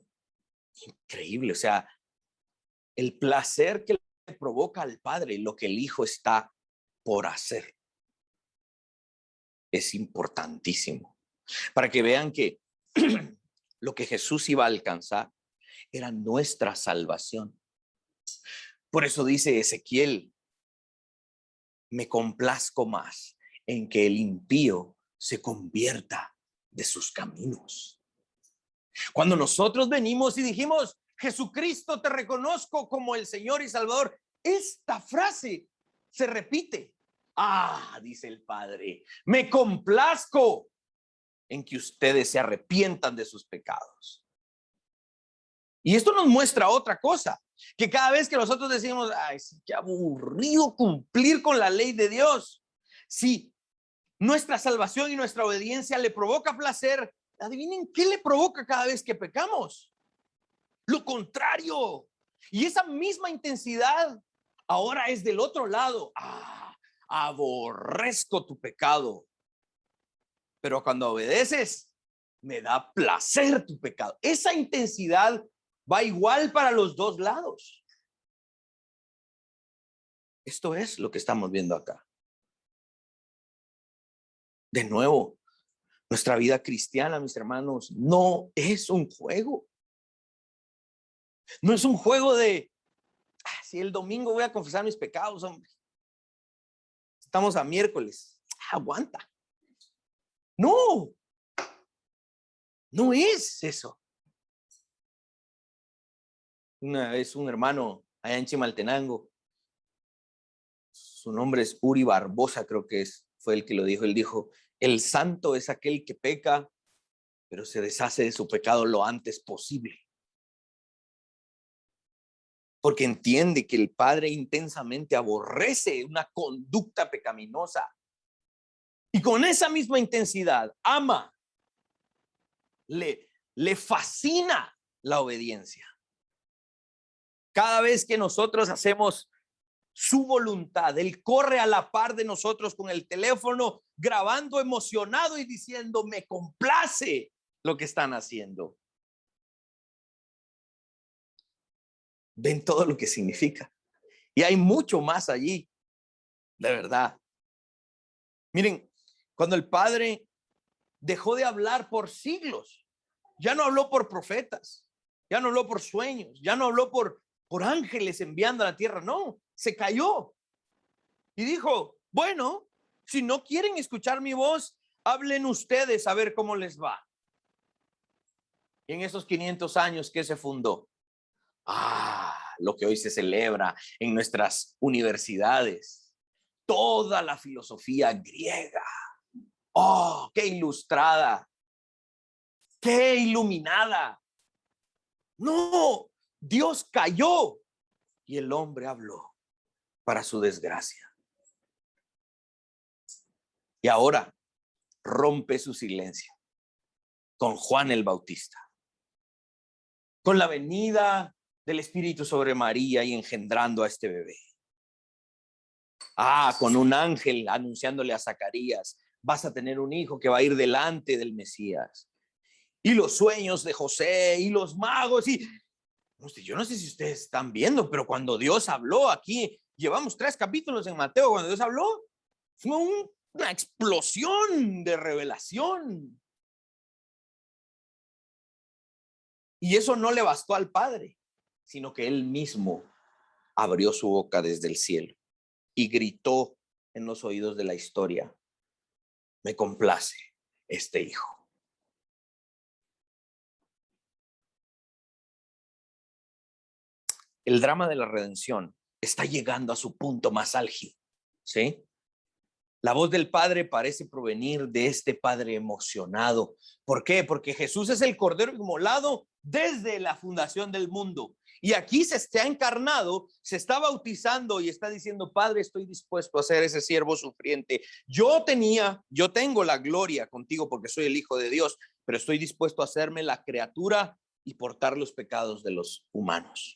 increíble. O sea, el placer que le provoca al Padre lo que el Hijo está por hacer es importantísimo, para que vean que lo que Jesús iba a alcanzar era nuestra salvación. Por eso dice Ezequiel: me complazco más en que el impío se convierta de sus caminos. Cuando nosotros venimos y dijimos: Jesucristo, te reconozco como el Señor y Salvador, esta frase se repite. Dice el Padre, me complazco en que ustedes se arrepientan de sus pecados. Y esto nos muestra otra cosa, que cada vez que nosotros decimos: ay, qué aburrido cumplir con la ley de Dios, si nuestra salvación y nuestra obediencia le provoca placer, adivinen qué le provoca cada vez que pecamos. Lo contrario. Y esa misma intensidad ahora es del otro lado. Aborrezco tu pecado, pero cuando obedeces, me da placer tu pecado. Esa intensidad va igual para los dos lados. Esto es lo que estamos viendo acá. De nuevo, nuestra vida cristiana, mis hermanos, no es un juego. No es un juego de, si el domingo voy a confesar mis pecados, hombre. Estamos a miércoles. Aguanta. No, no es eso. Una vez un hermano allá en Chimaltenango su nombre es Uri Barbosa, creo que fue el que lo dijo. Él dijo, el santo es aquel que peca, pero se deshace de su pecado lo antes posible. Porque entiende que el Padre intensamente aborrece una conducta pecaminosa. Y con esa misma intensidad ama, le fascina la obediencia. Cada vez que nosotros hacemos su voluntad, Él corre a la par de nosotros con el teléfono, grabando emocionado y diciendo, me complace lo que están haciendo. Ven todo lo que significa. Y hay mucho más allí, de verdad. Miren, cuando el Padre dejó de hablar por siglos, ya no habló por profetas, ya no habló por sueños, ya no habló por ángeles enviando a la tierra, no, se cayó y dijo, bueno, si no quieren escuchar mi voz, hablen ustedes a ver cómo les va. Y en esos 500 años que se fundó, lo que hoy se celebra en nuestras universidades, toda la filosofía griega, qué ilustrada, qué iluminada. No, Dios cayó y el hombre habló para su desgracia. Y ahora rompe su silencio con Juan el Bautista, con la venida del Espíritu sobre María y engendrando a este bebé. Con un ángel anunciándole a Zacarías, vas a tener un hijo que va a ir delante del Mesías. Y los sueños de José y los magos y yo no sé si ustedes están viendo, pero cuando Dios habló aquí, llevamos 3 capítulos en Mateo, cuando Dios habló, fue una explosión de revelación. Y eso no le bastó al Padre, sino que Él mismo abrió su boca desde el cielo y gritó en los oídos de la historia, me complace este hijo. El drama de la redención está llegando a su punto más álgido, ¿sí? La voz del Padre parece provenir de este Padre emocionado. ¿Por qué? Porque Jesús es el Cordero inmolado desde la fundación del mundo. Y aquí se está encarnado, se está bautizando y está diciendo, Padre, estoy dispuesto a ser ese siervo sufriente. Yo tengo la gloria contigo porque soy el Hijo de Dios, pero estoy dispuesto a hacerme la criatura y portar los pecados de los humanos.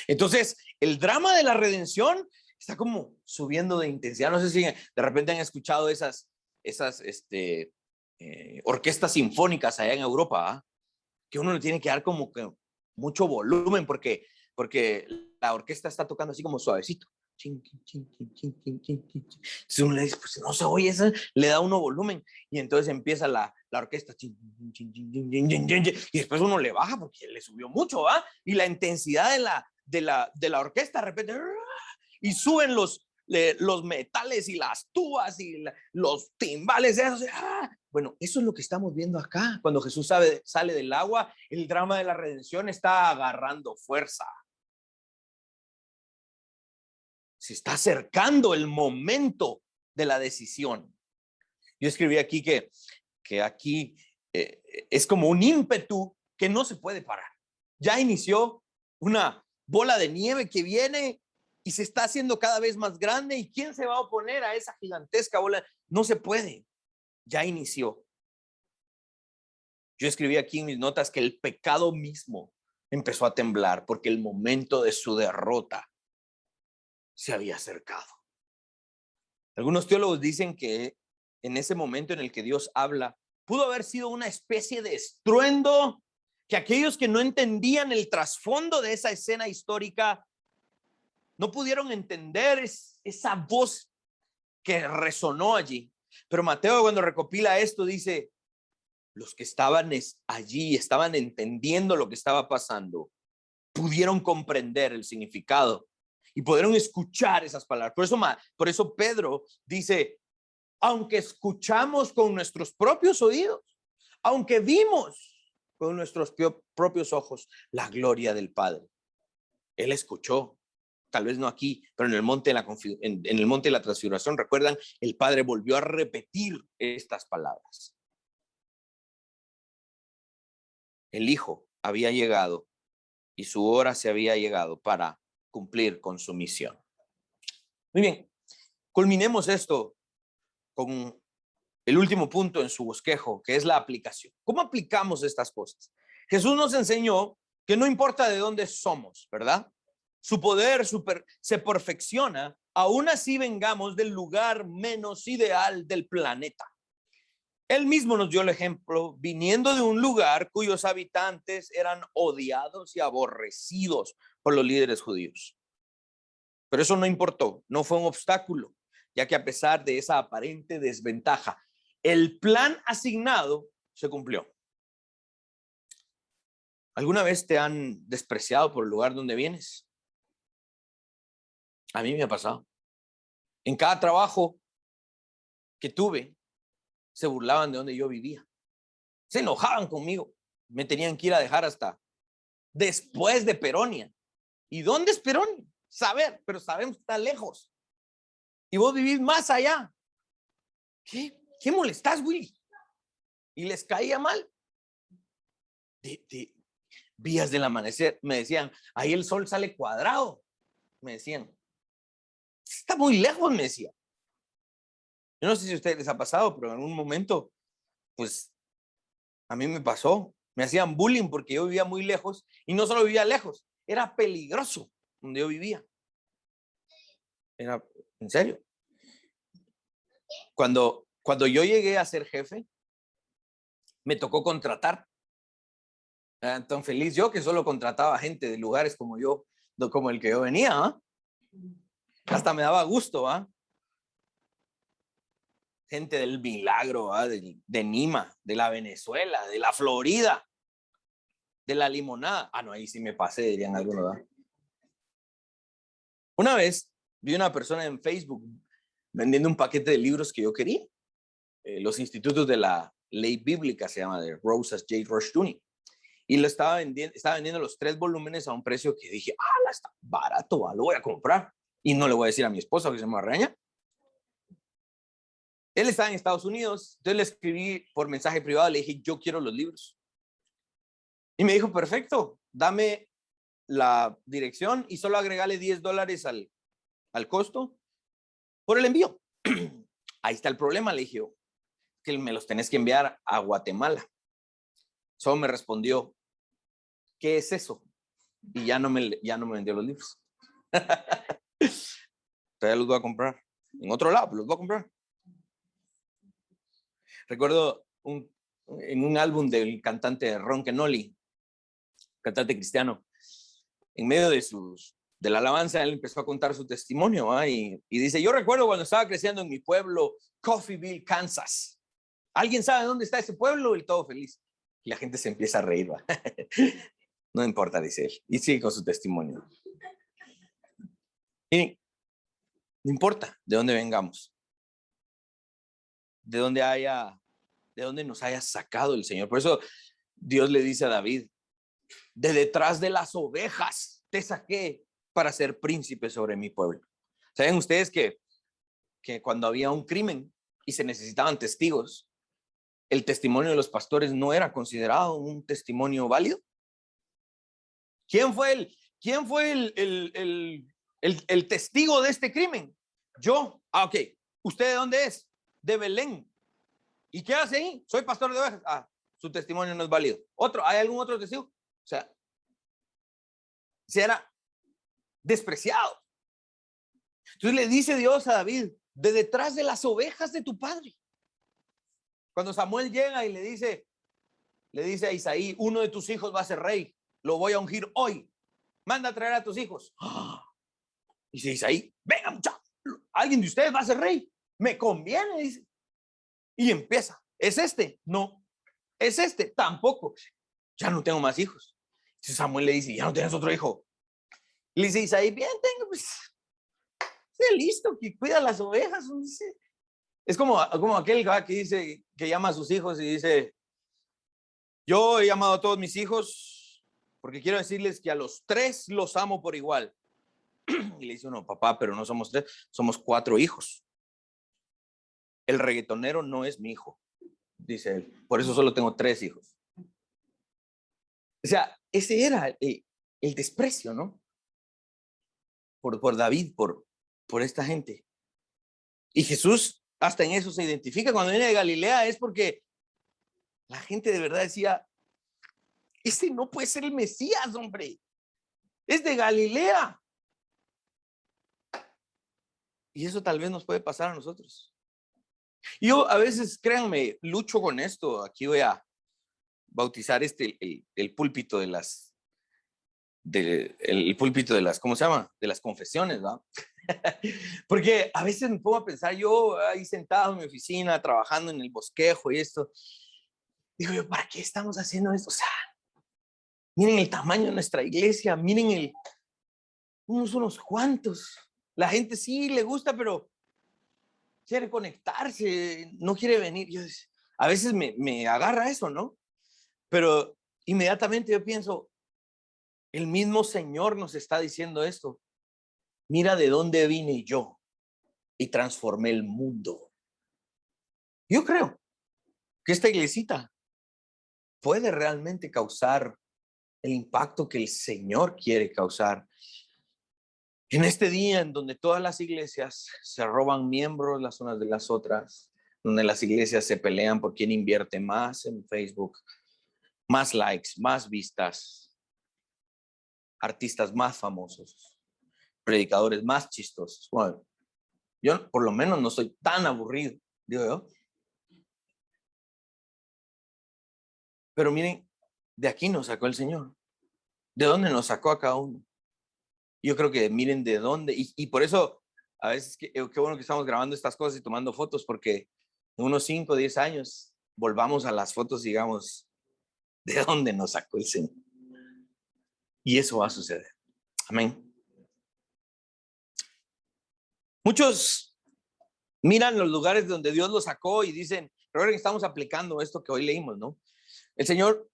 Entonces, el drama de la redención está como subiendo de intensidad. No sé si de repente han escuchado esas orquestas sinfónicas allá en Europa, que uno le tiene que dar como que mucho volumen porque la orquesta está tocando así como suavecito. Si uno le dice, pues no se oye eso, le da uno volumen y entonces empieza la orquesta y después uno le baja porque le subió mucho, ¿va? Y la intensidad de la orquesta de repente y suben los metales y las tubas y los timbales. Bueno, eso es lo que estamos viendo acá. Cuando Jesús sale del agua, el drama de la redención está agarrando fuerza. Se está acercando el momento de la decisión. Yo escribí aquí que aquí es como un ímpetu que no se puede parar. Ya inició una bola de nieve que viene y se está haciendo cada vez más grande. ¿Y quién se va a oponer a esa gigantesca bola? No se puede. Ya inició. Yo escribí aquí en mis notas que el pecado mismo empezó a temblar porque el momento de su derrota se había acercado. Algunos teólogos dicen que en ese momento en el que Dios habla, pudo haber sido una especie de estruendo que aquellos que no entendían el trasfondo de esa escena histórica no pudieron entender esa voz que resonó allí. Pero Mateo, cuando recopila esto, dice, los que estaban allí, estaban entendiendo lo que estaba pasando, pudieron comprender el significado y pudieron escuchar esas palabras. Por eso Pedro dice, aunque escuchamos con nuestros propios oídos, aunque vimos con nuestros propios ojos la gloria del Padre, Él escuchó tal vez no aquí, pero en el monte en el monte de la transfiguración, recuerdan, el Padre volvió a repetir estas palabras. El Hijo había llegado y su hora se había llegado para cumplir con su misión. Muy bien, culminemos esto con el último punto en su bosquejo, que es la aplicación. ¿Cómo aplicamos estas cosas? Jesús nos enseñó que no importa de dónde somos, ¿verdad? Su poder se perfecciona, aún así vengamos del lugar menos ideal del planeta. Él mismo nos dio el ejemplo viniendo de un lugar cuyos habitantes eran odiados y aborrecidos por los líderes judíos. Pero eso no importó, no fue un obstáculo, ya que a pesar de esa aparente desventaja, el plan asignado se cumplió. ¿Alguna vez te han despreciado por el lugar donde vienes? A mí me ha pasado. En cada trabajo que tuve, se burlaban de donde yo vivía. Se enojaban conmigo. Me tenían que ir a dejar hasta después de Peronia. ¿Y dónde es Peronia? Saber, pero sabemos que está lejos. Y vos vivís más allá. ¿Qué molestás, Willy? Y les caía mal. De vías del amanecer, me decían, ahí el sol sale cuadrado. Me decían, está muy lejos, me decía. Yo no sé si a ustedes les ha pasado, pero en algún momento, pues, a mí me pasó. Me hacían bullying porque yo vivía muy lejos y no solo vivía lejos, era peligroso donde yo vivía. Era, en serio. Cuando yo llegué a ser jefe, me tocó contratar. Tan feliz yo que solo contrataba gente de lugares como yo, como el que yo venía. Hasta me daba gusto, gente del Milagro, de Nima, de la Venezuela, de la Florida, de la Limonada. No, ahí sí me pasé, dirían algunos, ¿verdad? Una vez vi una persona en Facebook vendiendo un paquete de libros que yo quería. Los Institutos de la Ley Bíblica se llama, de Rosas J. Rushdoony. Y lo estaba vendiendo los 3 volúmenes a un precio que dije, está barato, lo voy a comprar. Y no le voy a decir a mi esposa que se me regaña. Él estaba en Estados Unidos, entonces le escribí por mensaje privado, le dije, yo quiero los libros. Y me dijo, perfecto, dame la dirección y solo agregale $10 al costo por el envío. Ahí está el problema, le dije, que me los tenés que enviar a Guatemala. Solo me respondió, ¿qué es eso? Y ya no me vendió los libros. Todavía los voy a comprar. En otro lado, los voy a comprar. Recuerdo en un álbum del cantante Ron Kenoly, cantante cristiano, en medio de la alabanza, él empezó a contar su testimonio, y dice, yo recuerdo cuando estaba creciendo en mi pueblo, Coffeyville, Kansas. ¿Alguien sabe dónde está ese pueblo? Y todo feliz. Y la gente se empieza a reír, ¿va? No importa, dice él. Y sigue con su testimonio. Y no importa de dónde vengamos, de dónde nos haya sacado el Señor. Por eso Dios le dice a David, de detrás de las ovejas te saqué para ser príncipe sobre mi pueblo. ¿Saben ustedes que cuando había un crimen y se necesitaban testigos, el testimonio de los pastores no era considerado un testimonio válido? ¿Quién fue el testigo de este crimen? Yo. Ok. ¿Usted de dónde es? De Belén. ¿Y qué hace ahí? Soy pastor de ovejas. Su testimonio no es válido. ¿Hay algún otro testigo? O sea, se era despreciado. Entonces le dice Dios a David, de detrás de las ovejas de tu padre. Cuando Samuel llega y le dice a Isaí, uno de tus hijos va a ser rey, lo voy a ungir hoy, manda a traer a tus hijos. Dice Isaí, venga muchachos, alguien de ustedes va a ser rey, me conviene, dice. Y empieza, ¿es este? No. ¿Es este? Tampoco. Ya no tengo más hijos. Entonces Samuel le dice, ya no tienes otro hijo. Le dice Isaí, bien, tengo, pues, esté listo, que cuida las ovejas. Dice. Es como aquel que dice, que llama a sus hijos y dice, yo he llamado a todos mis hijos porque quiero decirles que a los 3 los amo por igual. Y le dice uno, papá, pero no somos 3, somos 4 hijos. El reggaetonero no es mi hijo, dice él. Por eso solo tengo 3 hijos. O sea, ese era el desprecio, ¿no? Por David, por esta gente. Y Jesús hasta en eso se identifica. Cuando viene de Galilea es porque la gente de verdad decía, este no puede ser el Mesías, hombre. Es de Galilea. Y eso tal vez nos puede pasar a nosotros. Yo a veces, créanme, lucho con esto. Aquí voy a bautizar el púlpito de las, el púlpito de las, ¿cómo se llama? De las confesiones, ¿va? Porque a veces me pongo a pensar, yo ahí sentado en mi oficina, trabajando en el bosquejo y esto, digo yo, ¿para qué estamos haciendo esto? O sea, miren el tamaño de nuestra iglesia, miren unos cuantos. La gente sí le gusta, pero quiere conectarse, no quiere venir. Yo, a veces me agarra eso, ¿no? Pero inmediatamente yo pienso, el mismo Señor nos está diciendo esto. Mira de dónde vine yo y transformé el mundo. Yo creo que esta iglesita puede realmente causar el impacto que el Señor quiere causar. En este día en donde todas las iglesias se roban miembros las unas de las otras, donde las iglesias se pelean por quién invierte más en Facebook, más likes, más vistas, artistas más famosos, predicadores más chistosos. Bueno, yo por lo menos no soy tan aburrido, digo yo. Pero miren, de aquí nos sacó el Señor. ¿De dónde nos sacó a cada uno? Yo creo que miren de dónde. Y por eso, a veces, qué bueno que estamos grabando estas cosas y tomando fotos, porque en unos 5 o 10 años volvamos a las fotos y digamos, ¿de dónde nos sacó el Señor? Y eso va a suceder. Amén. Muchos miran los lugares donde Dios los sacó y dicen, recuerden que estamos aplicando esto que hoy leímos, ¿no? El Señor,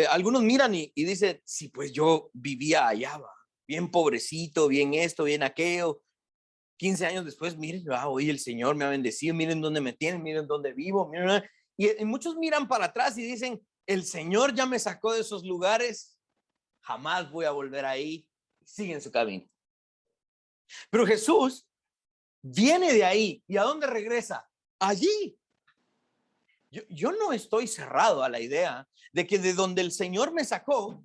algunos miran y dicen, sí, pues yo vivía allá, va, bien pobrecito, bien esto, bien aquello. 15 años después, miren, hoy el Señor me ha bendecido, miren dónde me tienen, miren dónde vivo. Miren, y muchos miran para atrás y dicen, el Señor ya me sacó de esos lugares, jamás voy a volver ahí. Siguen su camino. Pero Jesús viene de ahí. ¿Y a dónde regresa? Allí. Yo no estoy cerrado a la idea de que de donde el Señor me sacó,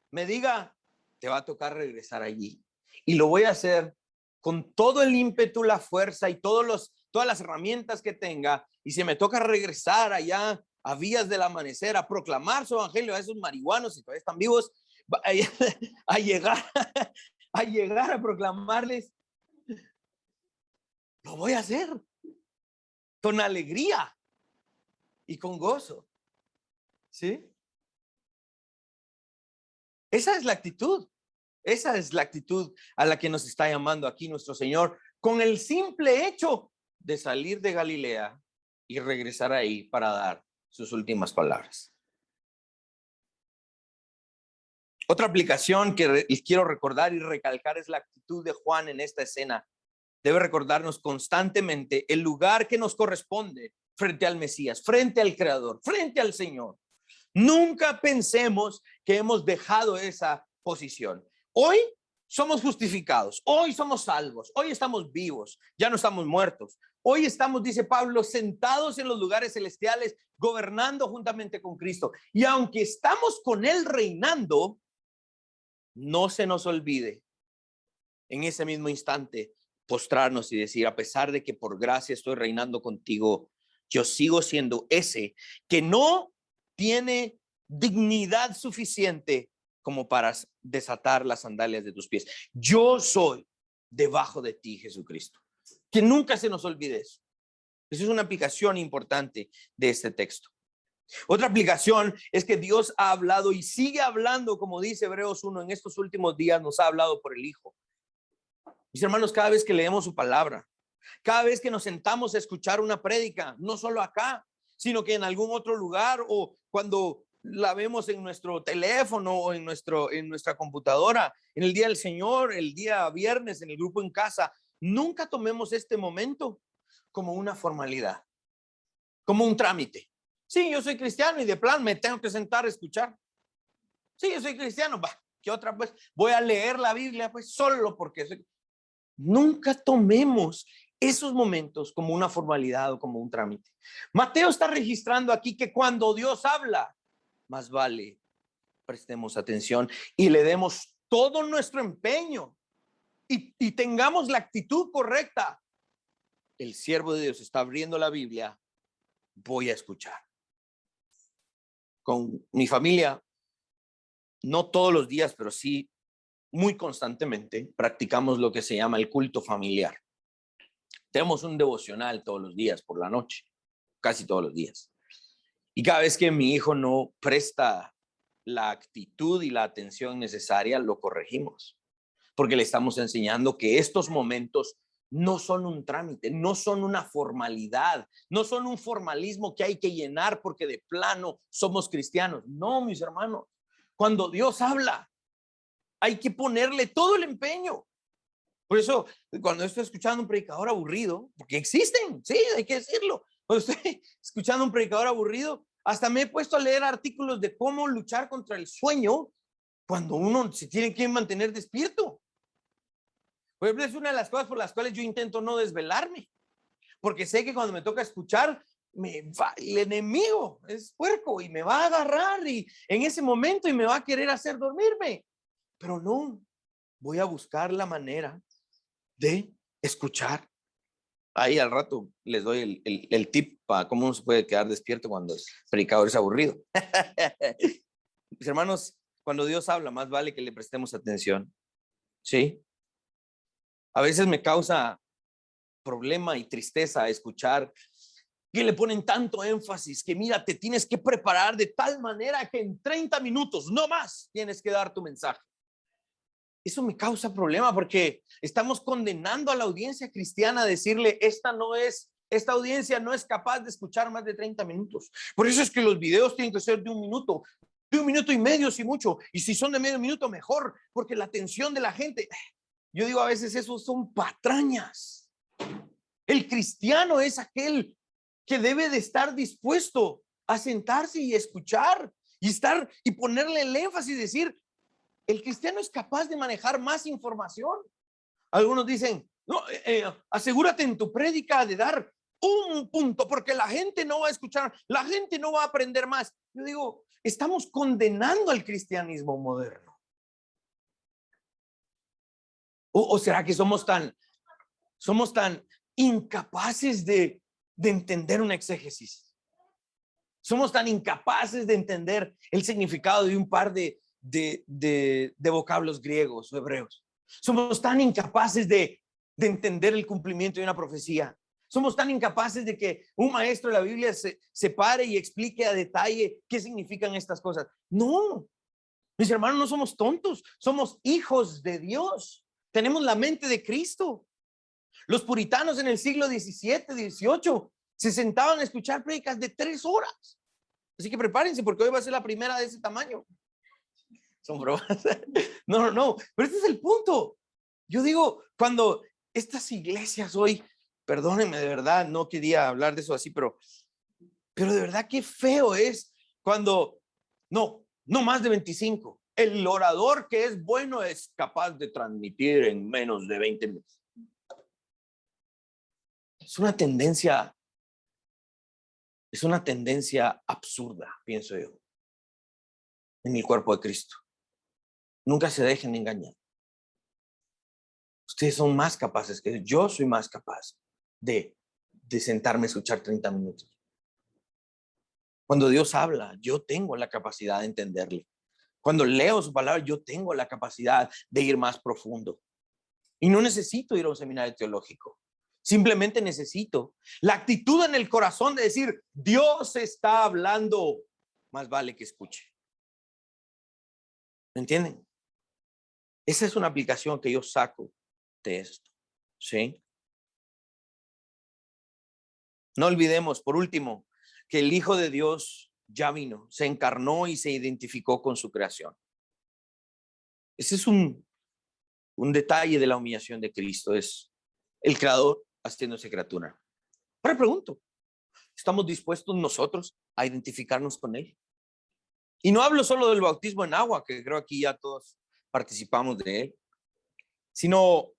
me diga, te va a tocar regresar allí. Y lo voy a hacer con todo el ímpetu, la fuerza y todas las herramientas que tenga. Y si me toca regresar allá a vías del amanecer, a proclamar su evangelio a esos marihuanos, si todavía están vivos, a llegar a proclamarles, lo voy a hacer con alegría y con gozo. ¿Sí? Esa es la actitud. Esa es la actitud a la que nos está llamando aquí nuestro Señor, con el simple hecho de salir de Galilea y regresar ahí para dar sus últimas palabras. Otra aplicación que quiero recordar y recalcar es la actitud de Juan en esta escena. Debe recordarnos constantemente el lugar que nos corresponde frente al Mesías, frente al Creador, frente al Señor. Nunca pensemos que hemos dejado esa posición. Hoy somos justificados, hoy somos salvos, hoy estamos vivos, ya no estamos muertos. Hoy estamos, dice Pablo, sentados en los lugares celestiales, gobernando juntamente con Cristo. Y aunque estamos con Él reinando, no se nos olvide en ese mismo instante postrarnos y decir, a pesar de que por gracia estoy reinando contigo, yo sigo siendo ese que no tiene dignidad suficiente como para desatar las sandalias de tus pies. Yo soy debajo de ti, Jesucristo. Que nunca se nos olvide eso. Esa es una aplicación importante de este texto. Otra aplicación es que Dios ha hablado y sigue hablando, como dice Hebreos 1, en estos últimos días nos ha hablado por el Hijo. Mis hermanos, cada vez que leemos su palabra, cada vez que nos sentamos a escuchar una prédica, no solo acá, sino que en algún otro lugar o cuando la vemos en nuestro teléfono o en nuestra computadora, en el día del Señor, el día viernes, en el grupo en casa. Nunca tomemos este momento como una formalidad, como un trámite. Sí, yo soy cristiano y de plan me tengo que sentar a escuchar. Sí, yo soy cristiano, ¿qué otra? Pues voy a leer la Biblia, pues solo porque soy. Nunca tomemos esos momentos como una formalidad o como un trámite. Mateo está registrando aquí que cuando Dios habla, más vale prestemos atención y le demos todo nuestro empeño y tengamos la actitud correcta. El siervo de Dios está abriendo la Biblia, voy a escuchar. Con mi familia, no todos los días, pero sí muy constantemente, practicamos lo que se llama el culto familiar. Tenemos un devocional todos los días por la noche, casi todos los días. Y cada vez que mi hijo no presta la actitud y la atención necesaria, lo corregimos, porque le estamos enseñando que estos momentos no son un trámite, no son una formalidad, no son un formalismo que hay que llenar porque de plano somos cristianos. No, mis hermanos, cuando Dios habla, hay que ponerle todo el empeño. Por eso, cuando estoy escuchando un predicador aburrido, porque existen, sí, hay que decirlo, cuando estoy escuchando un predicador aburrido, hasta me he puesto a leer artículos de cómo luchar contra el sueño cuando uno se tiene que mantener despierto. Por ejemplo, es una de las cosas por las cuales yo intento no desvelarme, porque sé que cuando me toca escuchar, el enemigo es puerco y me va a agarrar y en ese momento y me va a querer hacer dormirme. Pero no, voy a buscar la manera de escuchar. Ahí al rato les doy el tip para cómo uno se puede quedar despierto cuando el predicador es aburrido. Mis hermanos, cuando Dios habla, más vale que le prestemos atención. ¿Sí? A veces me causa problema y tristeza escuchar que le ponen tanto énfasis que mira, te tienes que preparar de tal manera que en 30 minutos, no más, tienes que dar tu mensaje. Eso me causa problema porque estamos condenando a la audiencia cristiana a decirle, esta audiencia no es capaz de escuchar más de 30 minutos. Por eso es que los videos tienen que ser de 1 minuto, de 1 minuto y medio si mucho, y si son de medio minuto mejor, porque la atención de la gente, yo digo a veces esos son patrañas. El cristiano es aquel que debe de estar dispuesto a sentarse y escuchar y ponerle el énfasis y decir, el cristiano es capaz de manejar más información. Algunos dicen, no, asegúrate en tu prédica de dar un punto, porque la gente no va a escuchar, la gente no va a aprender más. Yo digo, estamos condenando al cristianismo moderno. ¿O será que somos tan incapaces de entender una exégesis? Somos tan incapaces de entender el significado de un par de vocablos griegos o hebreos. Somos tan incapaces de entender el cumplimiento de una profecía. Somos tan incapaces de que un maestro de la Biblia se pare y explique a detalle qué significan estas cosas. No, mis hermanos, no somos tontos, somos hijos de Dios. Tenemos la mente de Cristo. Los puritanos en el siglo XVII, XVIII se sentaban a escuchar prédicas de 3 horas. Así que prepárense porque hoy va a ser la primera de ese tamaño. Son bromas. No, pero este es el punto. Yo digo, cuando estas iglesias hoy, perdónenme de verdad, no quería hablar de eso así, pero de verdad qué feo es cuando, no más de 25. El orador que es bueno es capaz de transmitir en menos de 20 minutos. Es una tendencia absurda, pienso yo, en el cuerpo de Cristo. Nunca se dejen engañar. Ustedes son más capaces que yo soy más capaz de sentarme a escuchar 30 minutos. Cuando Dios habla, yo tengo la capacidad de entenderle. Cuando leo su palabra, yo tengo la capacidad de ir más profundo. Y no necesito ir a un seminario teológico. Simplemente necesito la actitud en el corazón de decir, Dios está hablando, más vale que escuche. ¿Me entienden? Esa es una aplicación que yo saco de esto. ¿Sí? No olvidemos, por último, que el Hijo de Dios ya vino, se encarnó y se identificó con su creación. Ese es un detalle de la humillación de Cristo, es el creador haciéndose criatura. Ahora pregunto, ¿estamos dispuestos nosotros a identificarnos con él? Y no hablo solo del bautismo en agua, que creo aquí ya todos participamos de él, sino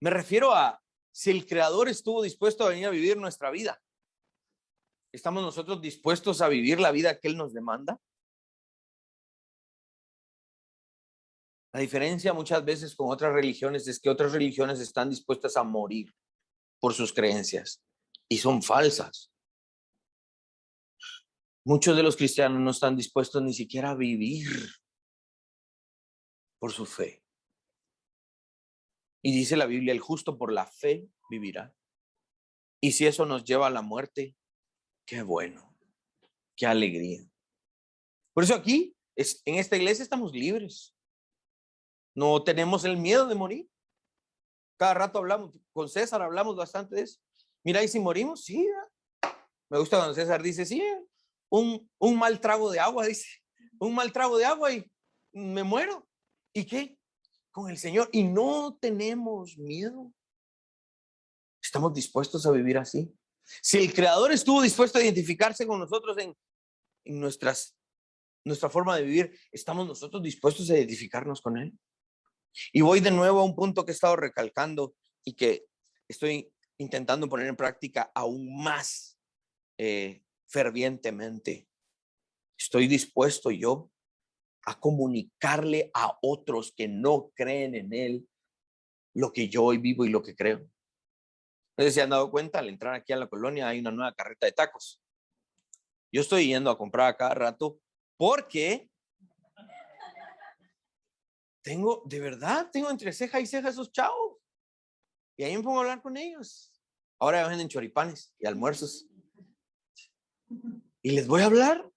me refiero a si el creador estuvo dispuesto a venir a vivir nuestra vida. ¿Estamos nosotros dispuestos a vivir la vida que él nos demanda? La diferencia muchas veces con otras religiones es que otras religiones están dispuestas a morir por sus creencias y son falsas. Muchos de los cristianos no están dispuestos ni siquiera a vivir por su fe. Y dice la Biblia, el justo por la fe vivirá. Y si eso nos lleva a la muerte, qué bueno, qué alegría. Por eso aquí, en esta iglesia estamos libres. No tenemos el miedo de morir. Cada rato hablamos, con César hablamos bastante de eso. Mira, ¿y si morimos? Sí. Me gusta cuando César dice, sí, un mal trago de agua, dice. Un mal trago de agua y me muero. ¿Y qué? Con el Señor. Y no tenemos miedo. ¿Estamos dispuestos a vivir así? Si el Creador estuvo dispuesto a identificarse con nosotros en nuestra forma de vivir, ¿estamos nosotros dispuestos a identificarnos con Él? Y voy de nuevo a un punto que he estado recalcando y que estoy intentando poner en práctica aún más fervientemente. Estoy dispuesto yo a comunicarle a otros que no creen en Él lo que yo hoy vivo y lo que creo. No sé si han dado cuenta, al entrar aquí a la colonia hay una nueva carreta de tacos. Yo estoy yendo a comprar a cada rato porque tengo entre ceja y ceja esos chavos. Y ahí me pongo a hablar con ellos. Ahora venden choripanes y almuerzos. Y les voy a hablar.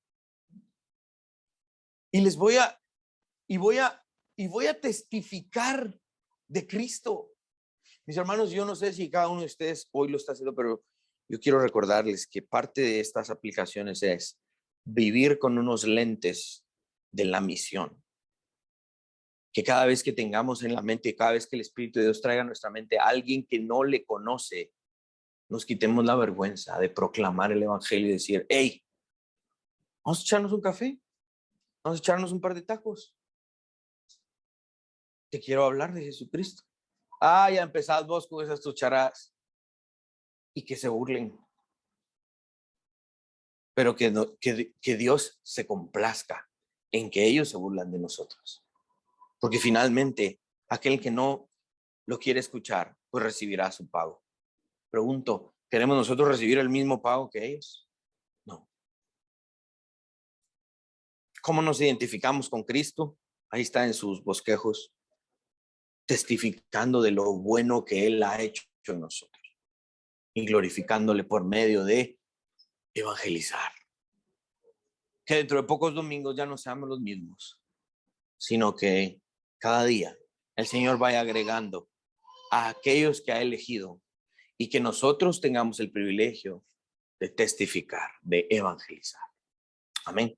Y voy a testificar de Cristo. Mis hermanos, yo no sé si cada uno de ustedes hoy lo está haciendo, pero yo quiero recordarles que parte de estas aplicaciones es vivir con unos lentes de la misión. Que cada vez que tengamos en la mente, cada vez que el Espíritu de Dios traiga a nuestra mente a alguien que no le conoce, nos quitemos la vergüenza de proclamar el Evangelio y decir, hey, vamos a echarnos un café, vamos a echarnos un par de tacos. Te quiero hablar de Jesucristo. Ya empezás vos con esas tucharadas y que se burlen. Pero que Dios se complazca en que ellos se burlan de nosotros. Porque finalmente, aquel que no lo quiere escuchar, pues recibirá su pago. Pregunto, ¿queremos nosotros recibir el mismo pago que ellos? No. ¿Cómo nos identificamos con Cristo? Ahí está en sus bosquejos, testificando de lo bueno que Él ha hecho en nosotros y glorificándole por medio de evangelizar. Que dentro de pocos domingos ya no seamos los mismos, sino que cada día el Señor vaya agregando a aquellos que ha elegido y que nosotros tengamos el privilegio de testificar, de evangelizar. Amén.